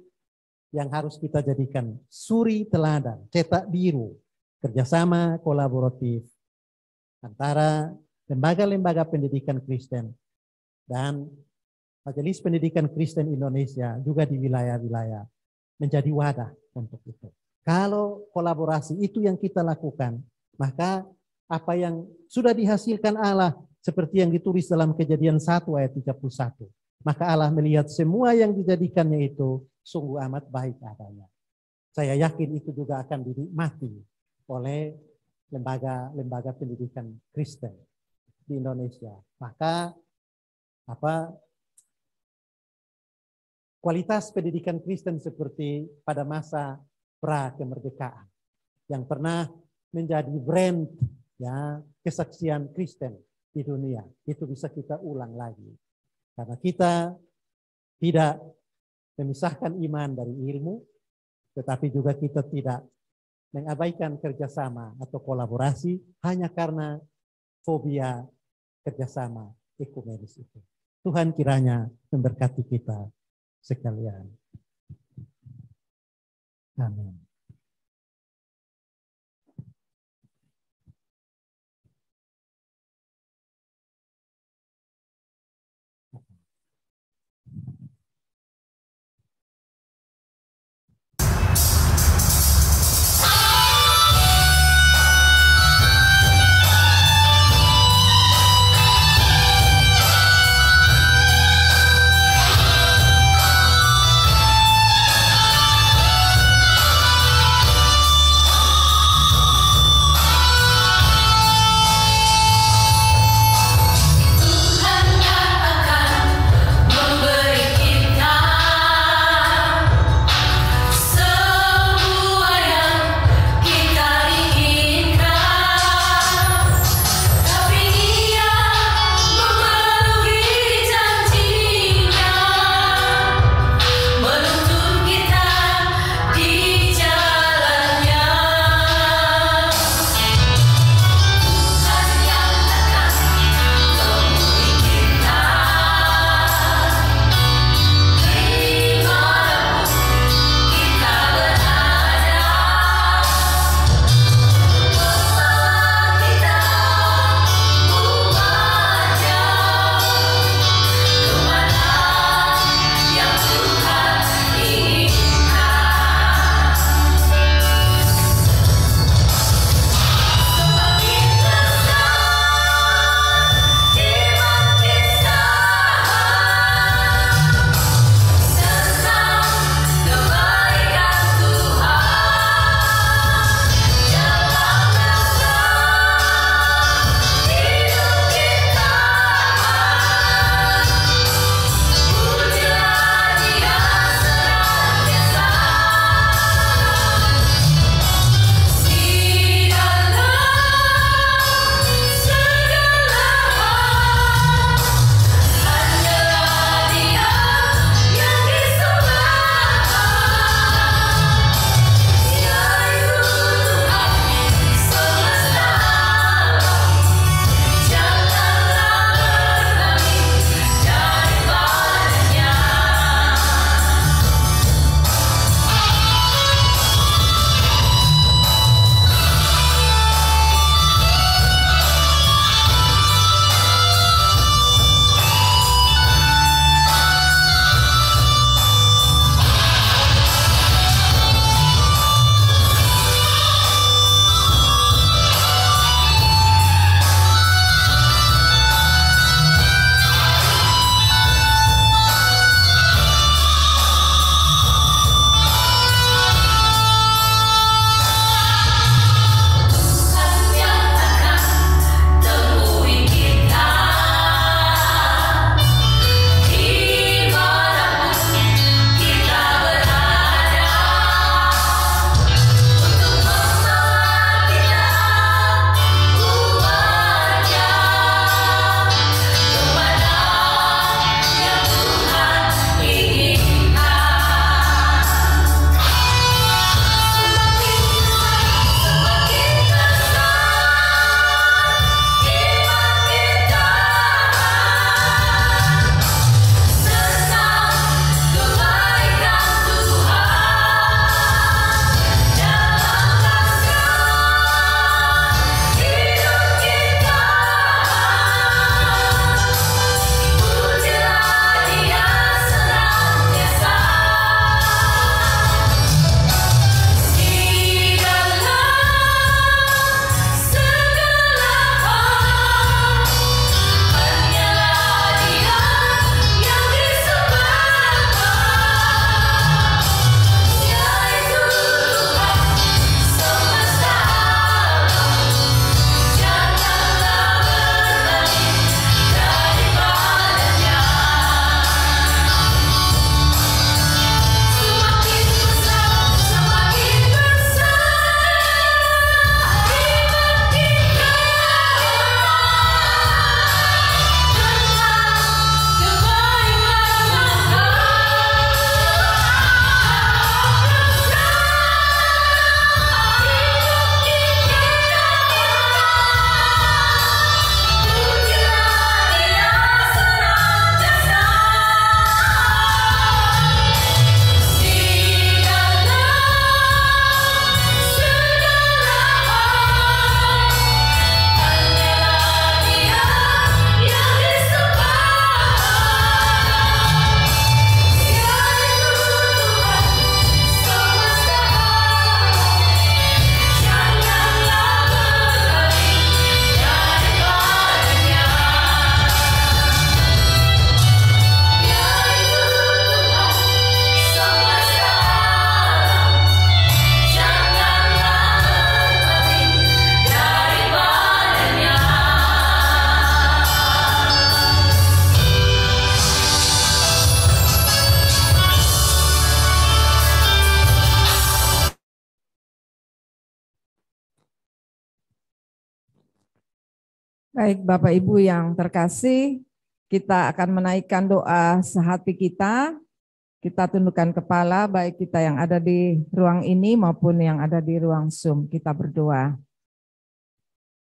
yang harus kita jadikan suri teladan, cetak biru, kerjasama kolaboratif antara lembaga-lembaga pendidikan Kristen dan Majelis Pendidikan Kristen Indonesia juga di wilayah-wilayah menjadi wadah untuk itu. Kalau kolaborasi itu yang kita lakukan, maka apa yang sudah dihasilkan Allah seperti yang ditulis dalam Kejadian 1 ayat 31. Maka Allah melihat semua yang dijadikannya itu sungguh amat baik adanya. Saya yakin itu juga akan dinikmati oleh lembaga-lembaga pendidikan Kristen di Indonesia. Maka kualitas pendidikan Kristen seperti pada masa pra-kemerdekaan yang pernah menjadi brand ya kesaksian Kristen di dunia, itu bisa kita ulang lagi. Karena kita tidak memisahkan iman dari ilmu, tetapi juga kita tidak mengabaikan kerjasama atau kolaborasi hanya karena fobia kerjasama ekumenis itu. Tuhan kiranya memberkati kita sekalian. Amin. Yesus Baik Bapak Ibu yang terkasih, kita akan menaikkan doa sehati kita. Kita tundukkan kepala, baik kita yang ada di ruang ini maupun yang ada di ruang Zoom. Kita berdoa.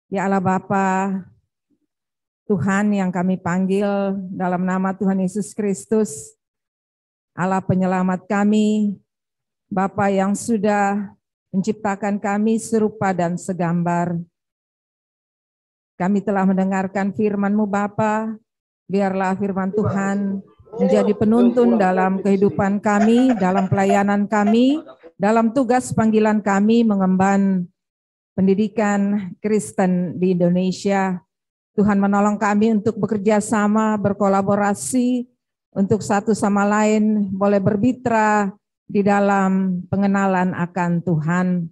Ya Allah Bapa, Tuhan yang kami panggil dalam nama Tuhan Yesus Kristus, Allah penyelamat kami, Bapa yang sudah menciptakan kami serupa dan segambar. Kami telah mendengarkan firman-Mu Bapa, biarlah firman Tuhan menjadi penuntun dalam kehidupan kami, dalam pelayanan kami, dalam tugas panggilan kami mengemban pendidikan Kristen di Indonesia. Tuhan menolong kami untuk bekerja sama, berkolaborasi, untuk satu sama lain boleh berbitra di dalam pengenalan akan Tuhan.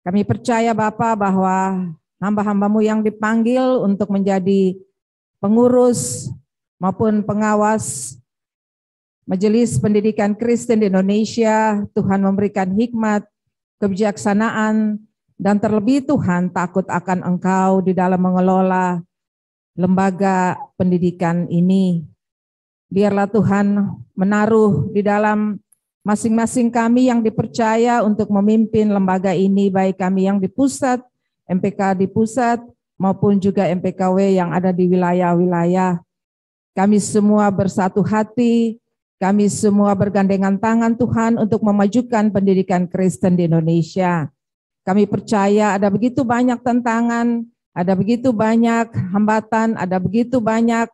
Kami percaya Bapa bahwa hamba-hamba-Mu yang dipanggil untuk menjadi pengurus maupun pengawas Majelis Pendidikan Kristen di Indonesia, Tuhan memberikan hikmat, kebijaksanaan, dan terlebih Tuhan takut akan Engkau di dalam mengelola lembaga pendidikan ini. Biarlah Tuhan menaruh di dalam masing-masing kami yang dipercaya untuk memimpin lembaga ini, baik kami yang di pusat, MPK di pusat, maupun juga MPKW yang ada di wilayah-wilayah. Kami semua bersatu hati, kami semua bergandengan tangan Tuhan untuk memajukan pendidikan Kristen di Indonesia. Kami percaya ada begitu banyak tantangan, ada begitu banyak hambatan, ada begitu banyak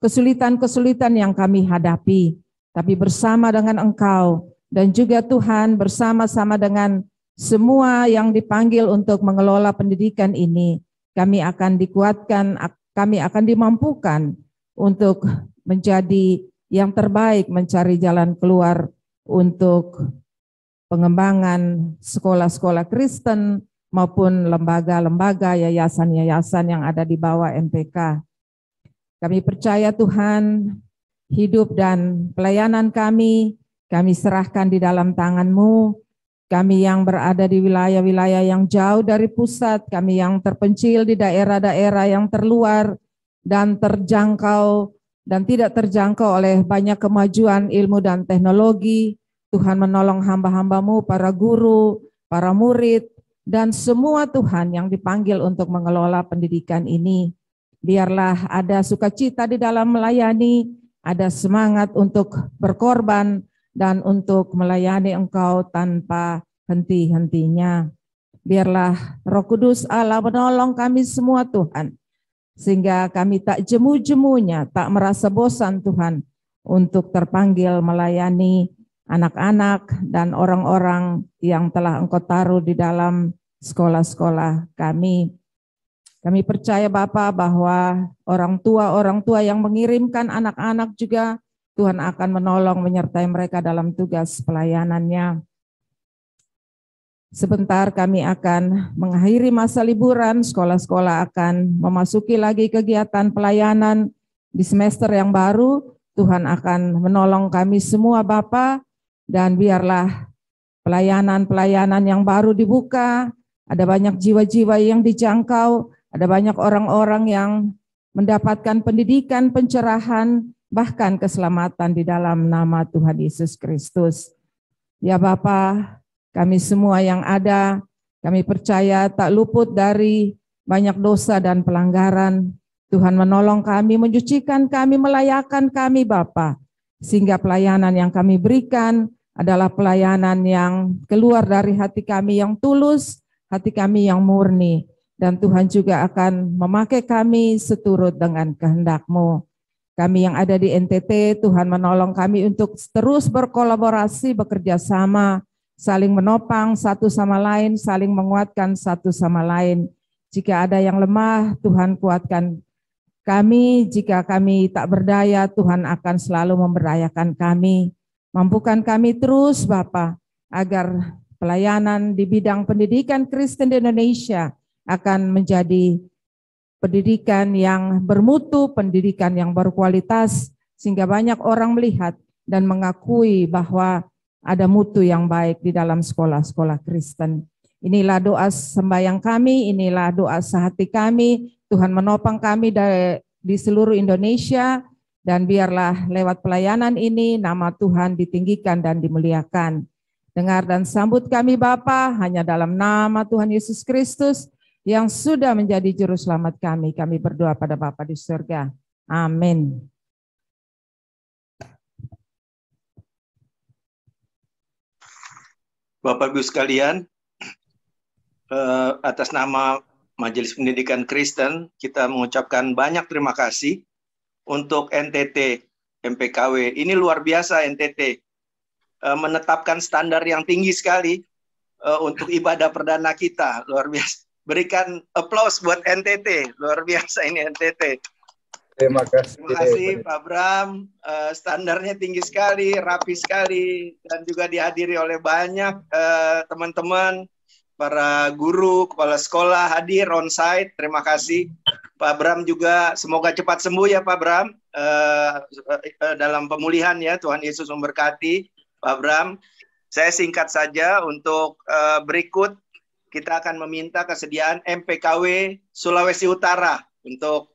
kesulitan-kesulitan yang kami hadapi. Tapi bersama dengan Engkau dan juga Tuhan bersama-sama dengan semua yang dipanggil untuk mengelola pendidikan ini, kami akan dikuatkan, kami akan dimampukan untuk menjadi yang terbaik, mencari jalan keluar untuk pengembangan sekolah-sekolah Kristen maupun lembaga-lembaga, yayasan-yayasan yang ada di bawah MPK. Kami percaya Tuhan, hidup dan pelayanan kami serahkan di dalam tangan-Mu. Kami yang berada di wilayah-wilayah yang jauh dari pusat, kami yang terpencil di daerah-daerah yang terluar dan terjangkau dan tidak terjangkau oleh banyak kemajuan ilmu dan teknologi. Tuhan menolong hamba-hamba-Mu, para guru, para murid, dan semua Tuhan yang dipanggil untuk mengelola pendidikan ini. Biarlah ada sukacita di dalam melayani, ada semangat untuk berkorban, dan untuk melayani Engkau tanpa henti-hentinya. Biarlah Roh Kudus Allah menolong kami semua Tuhan, sehingga kami tak jemu-jemunya, tak merasa bosan Tuhan, untuk terpanggil melayani anak-anak dan orang-orang yang telah Engkau taruh di dalam sekolah-sekolah kami. Kami percaya Bapa bahwa orang tua yang mengirimkan anak-anak juga Tuhan akan menolong menyertai mereka dalam tugas pelayanannya. Sebentar kami akan mengakhiri masa liburan, sekolah-sekolah akan memasuki lagi kegiatan pelayanan di semester yang baru. Tuhan akan menolong kami semua Bapa, dan biarlah pelayanan-pelayanan yang baru dibuka, ada banyak jiwa-jiwa yang dijangkau, ada banyak orang-orang yang mendapatkan pendidikan, pencerahan, bahkan keselamatan di dalam nama Tuhan Yesus Kristus. Ya Bapa, kami semua yang ada, kami percaya tak luput dari banyak dosa dan pelanggaran. Tuhan menolong kami, mencucikan kami, melayakkan kami Bapa, sehingga pelayanan yang kami berikan adalah pelayanan yang keluar dari hati kami yang tulus, hati kami yang murni. Dan Tuhan juga akan memakai kami seturut dengan kehendak-Mu. Kami yang ada di NTT, Tuhan menolong kami untuk terus berkolaborasi, bekerja sama, saling menopang satu sama lain, saling menguatkan satu sama lain. Jika ada yang lemah, Tuhan kuatkan kami. Jika kami tak berdaya, Tuhan akan selalu memberdayakan kami. Mampukan kami terus, Bapa, agar pelayanan di bidang pendidikan Kristen di Indonesia akan menjadi pendidikan yang bermutu, pendidikan yang berkualitas, sehingga banyak orang melihat dan mengakui bahwa ada mutu yang baik di dalam sekolah-sekolah Kristen. Inilah doa sembahyang kami, inilah doa sehati kami. Tuhan menopang kami di seluruh Indonesia, dan biarlah lewat pelayanan ini nama Tuhan ditinggikan dan dimuliakan. Dengar dan sambut kami Bapa, hanya dalam nama Tuhan Yesus Kristus yang sudah menjadi juru selamat kami. Kami berdoa pada Bapa di surga. Amin. Bapak Ibu sekalian, atas nama Majelis Pendidikan Kristen, kita mengucapkan banyak terima kasih untuk NTT MPKW. Ini luar biasa NTT, menetapkan standar yang tinggi sekali untuk ibadah perdana kita, luar biasa. Berikan applause buat NTT, luar biasa ini NTT. Terima kasih Pak Bram, standarnya tinggi sekali, rapi sekali, dan juga dihadiri oleh banyak teman-teman, para guru, kepala sekolah hadir on-site. Terima kasih. Pak Bram juga semoga cepat sembuh ya Pak Bram, dalam pemulihan ya, Tuhan Yesus memberkati Pak Bram. Saya singkat saja untuk berikut, kita akan meminta kesediaan MPKW Sulawesi Utara untuk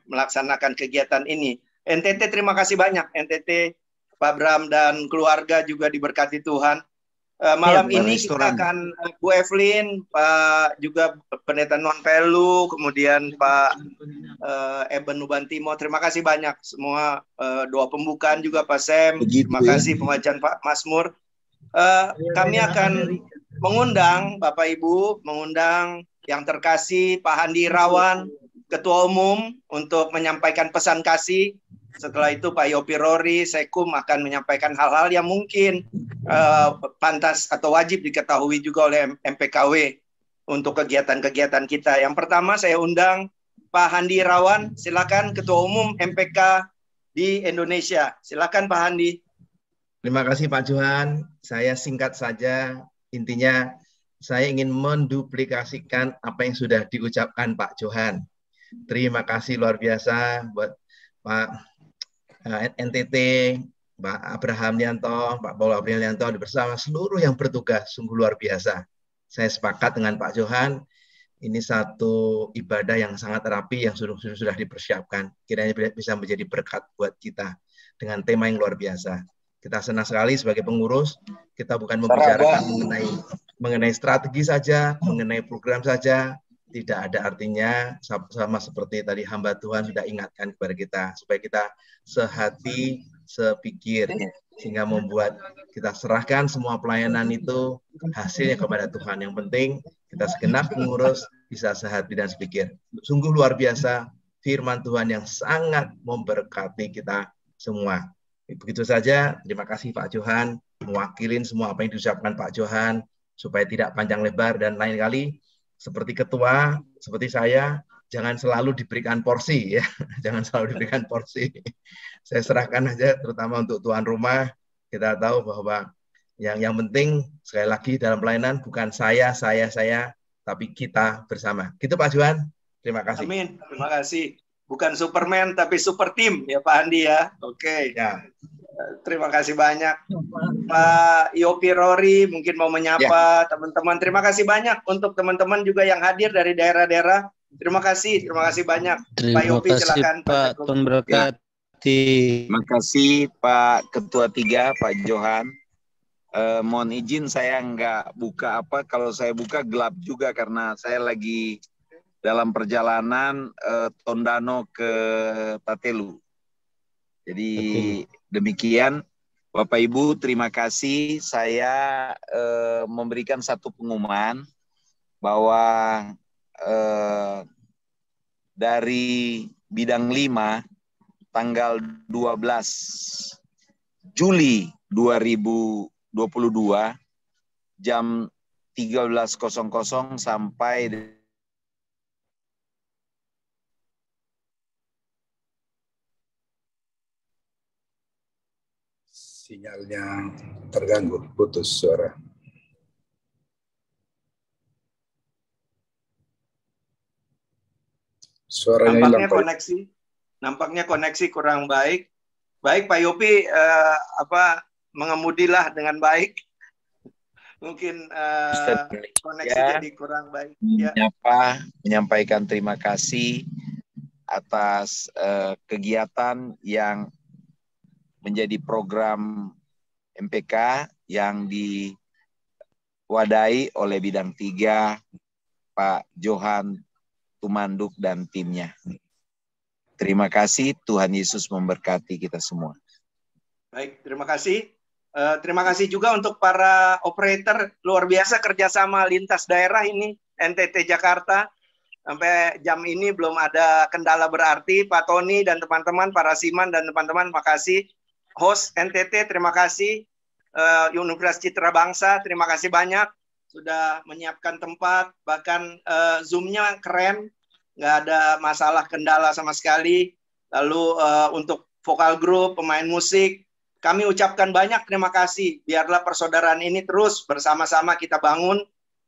melaksanakan kegiatan ini. NTT terima kasih banyak, NTT, Pak Bram dan keluarga juga diberkati Tuhan. Malam ini kita akan Bu Evelyn, Pak juga Pendeta Non Pelu, kemudian Pak Eben Nubantimo, terima kasih banyak semua, doa pembukaan juga Pak Sem, terima kasih pembacaan Pak Mazmur. Kami akan mengundang Bapak Ibu, mengundang yang terkasih Pak Handi Irawan, Ketua Umum, untuk menyampaikan pesan kasih. Setelah itu Pak Yopi Rory, Sekum, akan menyampaikan hal-hal yang mungkin pantas atau wajib diketahui juga oleh MPKW untuk kegiatan-kegiatan kita. Yang pertama saya undang Pak Handi Irawan, silakan Ketua Umum MPK di Indonesia. Silakan Pak Handi. Terima kasih Pak Johan. Saya singkat saja, intinya saya ingin menduplikasikan apa yang sudah diucapkan Pak Johan. Terima kasih luar biasa buat Pak NTT, Pak Abraham Lianto, Pak Paul Abraham-Lianto, bersama seluruh yang bertugas, sungguh luar biasa. Saya sepakat dengan Pak Johan, ini satu ibadah yang sangat rapi yang sudah dipersiapkan. Kiranya bisa menjadi berkat buat kita dengan tema yang luar biasa. Kita senang sekali sebagai pengurus, kita bukan membicarakan mengenai strategi saja, mengenai program saja, tidak ada artinya, sama seperti tadi hamba Tuhan sudah ingatkan kepada kita, supaya kita sehati, sepikir, sehingga membuat kita serahkan semua pelayanan itu hasilnya kepada Tuhan. Yang penting kita segenap pengurus bisa sehati dan sepikir. Sungguh luar biasa firman Tuhan yang sangat memberkati kita semua. Begitu saja, terima kasih Pak Johan, mewakilin semua apa yang diucapkan Pak Johan, supaya tidak panjang lebar, dan lain kali seperti ketua, seperti saya, jangan selalu diberikan porsi ya, jangan selalu diberikan porsi. Saya serahkan aja, terutama untuk tuan rumah. Kita tahu bahwa yang penting sekali lagi dalam pelayanan bukan saya, tapi kita bersama. Gitu Pak Johan, terima kasih. Amin, terima kasih. Bukan Superman tapi super tim ya Pak Andi ya. Oke. Ya. Terima kasih banyak. Pak Yopi Rory mungkin mau menyapa teman-teman. Terima kasih banyak untuk teman-teman juga yang hadir dari daerah-daerah. Terima kasih banyak. Pak Yopi silakan. Pak Tuhan berkati. Terima kasih Pak Ketua 3 Pak Johan. Mohon izin saya nggak buka apa, kalau saya buka gelap juga karena saya lagi dalam perjalanan Tondano ke Tatelu. Jadi demikian, Bapak Ibu, terima kasih. Saya memberikan satu pengumuman bahwa dari bidang 5 tanggal 12 Juli 2022 jam 13.00 sampai sinyalnya terganggu, putus suara. Suaranya nampaknya koneksi kurang baik. Baik Pak Yopi, mengemudilah dengan baik. Mungkin Ustadz koneksi ya, jadi kurang baik. Ya. menyampaikan terima kasih atas kegiatan yang menjadi program MPK yang diwadahi oleh bidang 3 Pak Johan Tumanduk dan timnya. Terima kasih, Tuhan Yesus memberkati kita semua. Baik, terima kasih. Terima kasih juga untuk para operator, luar biasa kerjasama lintas daerah ini, NTT Jakarta. Sampai jam ini belum ada kendala berarti. Pak Tony dan teman-teman, para Siman dan teman-teman, makasih. Host NTT, terima kasih. Universitas Citra Bangsa, terima kasih banyak. Sudah menyiapkan tempat, bahkan Zoom-nya keren. Nggak ada masalah kendala sama sekali. Lalu untuk vokal group, pemain musik, kami ucapkan banyak terima kasih. Biarlah persaudaraan ini terus bersama-sama kita bangun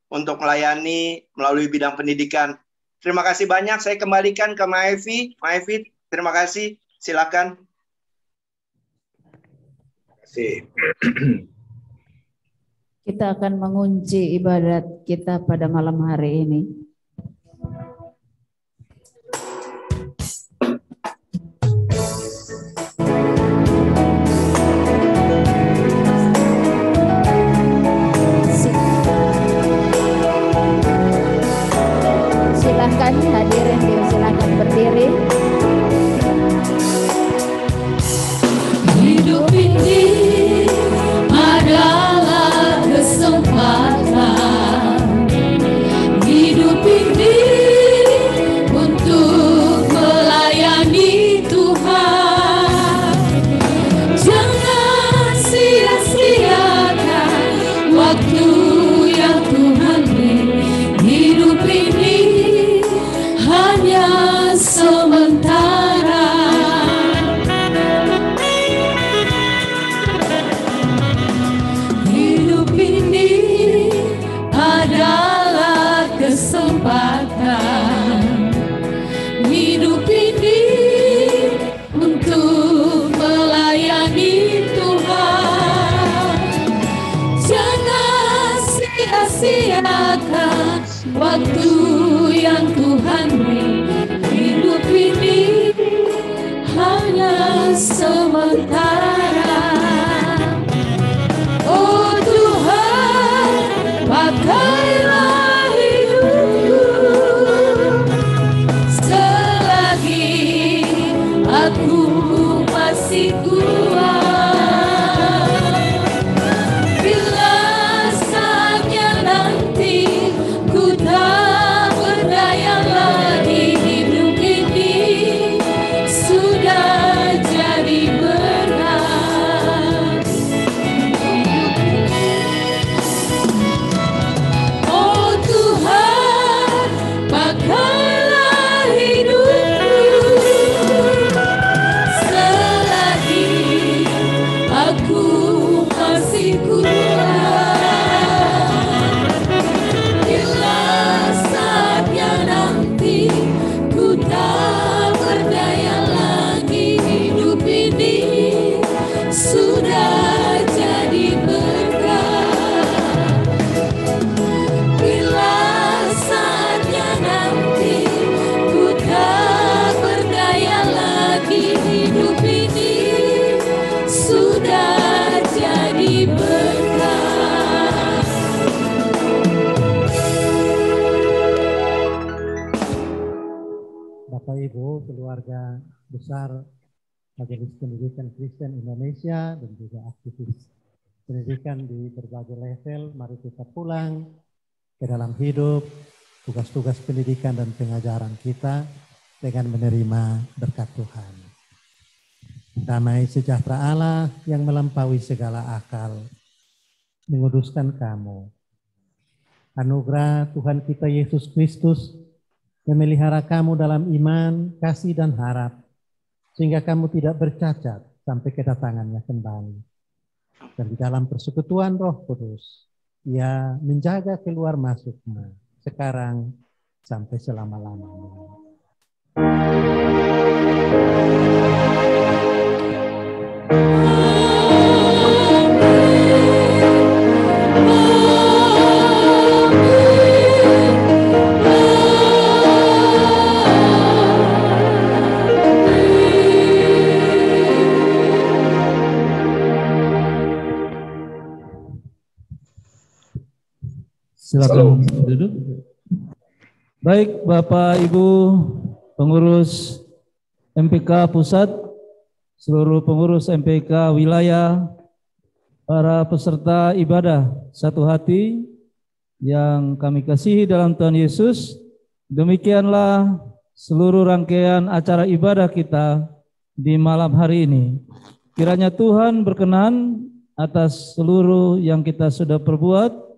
untuk melayani melalui bidang pendidikan. Terima kasih banyak. Saya kembalikan ke Maevi. Maevi, terima kasih. Silakan. Terima kasih. Kita akan mengunci ibadat kita pada malam hari ini. Silakan hadirin silakan berdiri. Hidup ini adalah kesempatan. Hidup ini untuk melayani Tuhan. Jangan sia-siakan waktu yang Tuhan beri. Hidup ini hanya sementara. Hidup ini adalah kesempatan. Hidup ini untuk melayani Tuhan. Jangan sia-siakan waktu yang Tuhan beri. Hidup ini hanya sementara. Oh Tuhan, pakailah hidupku selagi aku masih kuat. Bila saatnya nanti ku tak berdaya lagi, hidup ini sudah jadi berat. Oh Tuhan, pakailah hidupku selagi aku masih kuat. Bila saatnya nanti ku tak berdaya lagi, hidup ini sudah jadi berkat. Bila saatnya nanti ku tak berdaya lagi, hidup ini sudah jadi berkat. Bapak Ibu, keluarga besar Majelis Pendidikan Kristen Indonesia dan juga aktivis pendidikan di berbagai level, mari kita pulang ke dalam hidup, tugas-tugas pendidikan dan pengajaran kita dengan menerima berkat Tuhan. Damai sejahtera Allah yang melampaui segala akal menguduskan kamu. Anugerah Tuhan kita Yesus Kristus memelihara kamu dalam iman, kasih dan harap, sehingga kamu tidak bercacat sampai kedatangannya kembali. Dan di dalam persekutuan Roh Kudus, Ia menjaga keluar masuknya sekarang sampai selama-lamanya. Amin. Silakan duduk. Baik, Bapak Ibu pengurus MPK Pusat, seluruh pengurus MPK wilayah, para peserta ibadah satu hati yang kami kasihi dalam Tuhan Yesus, demikianlah seluruh rangkaian acara ibadah kita di malam hari ini. Kiranya Tuhan berkenan atas seluruh yang kita sudah perbuat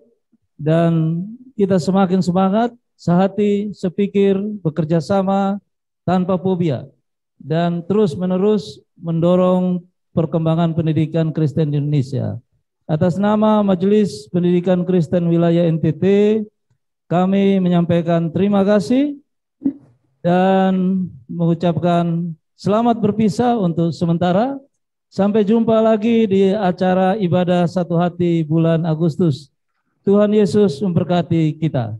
dan kita semakin semangat, sehati, sepikir, bekerja sama tanpa fobia dan terus-menerus mendorong perkembangan pendidikan Kristen di Indonesia. Atas nama Majelis Pendidikan Kristen Wilayah NTT, kami menyampaikan terima kasih dan mengucapkan selamat berpisah untuk sementara. Sampai jumpa lagi di acara ibadah satu hati bulan Agustus. Tuhan Yesus memberkati kita.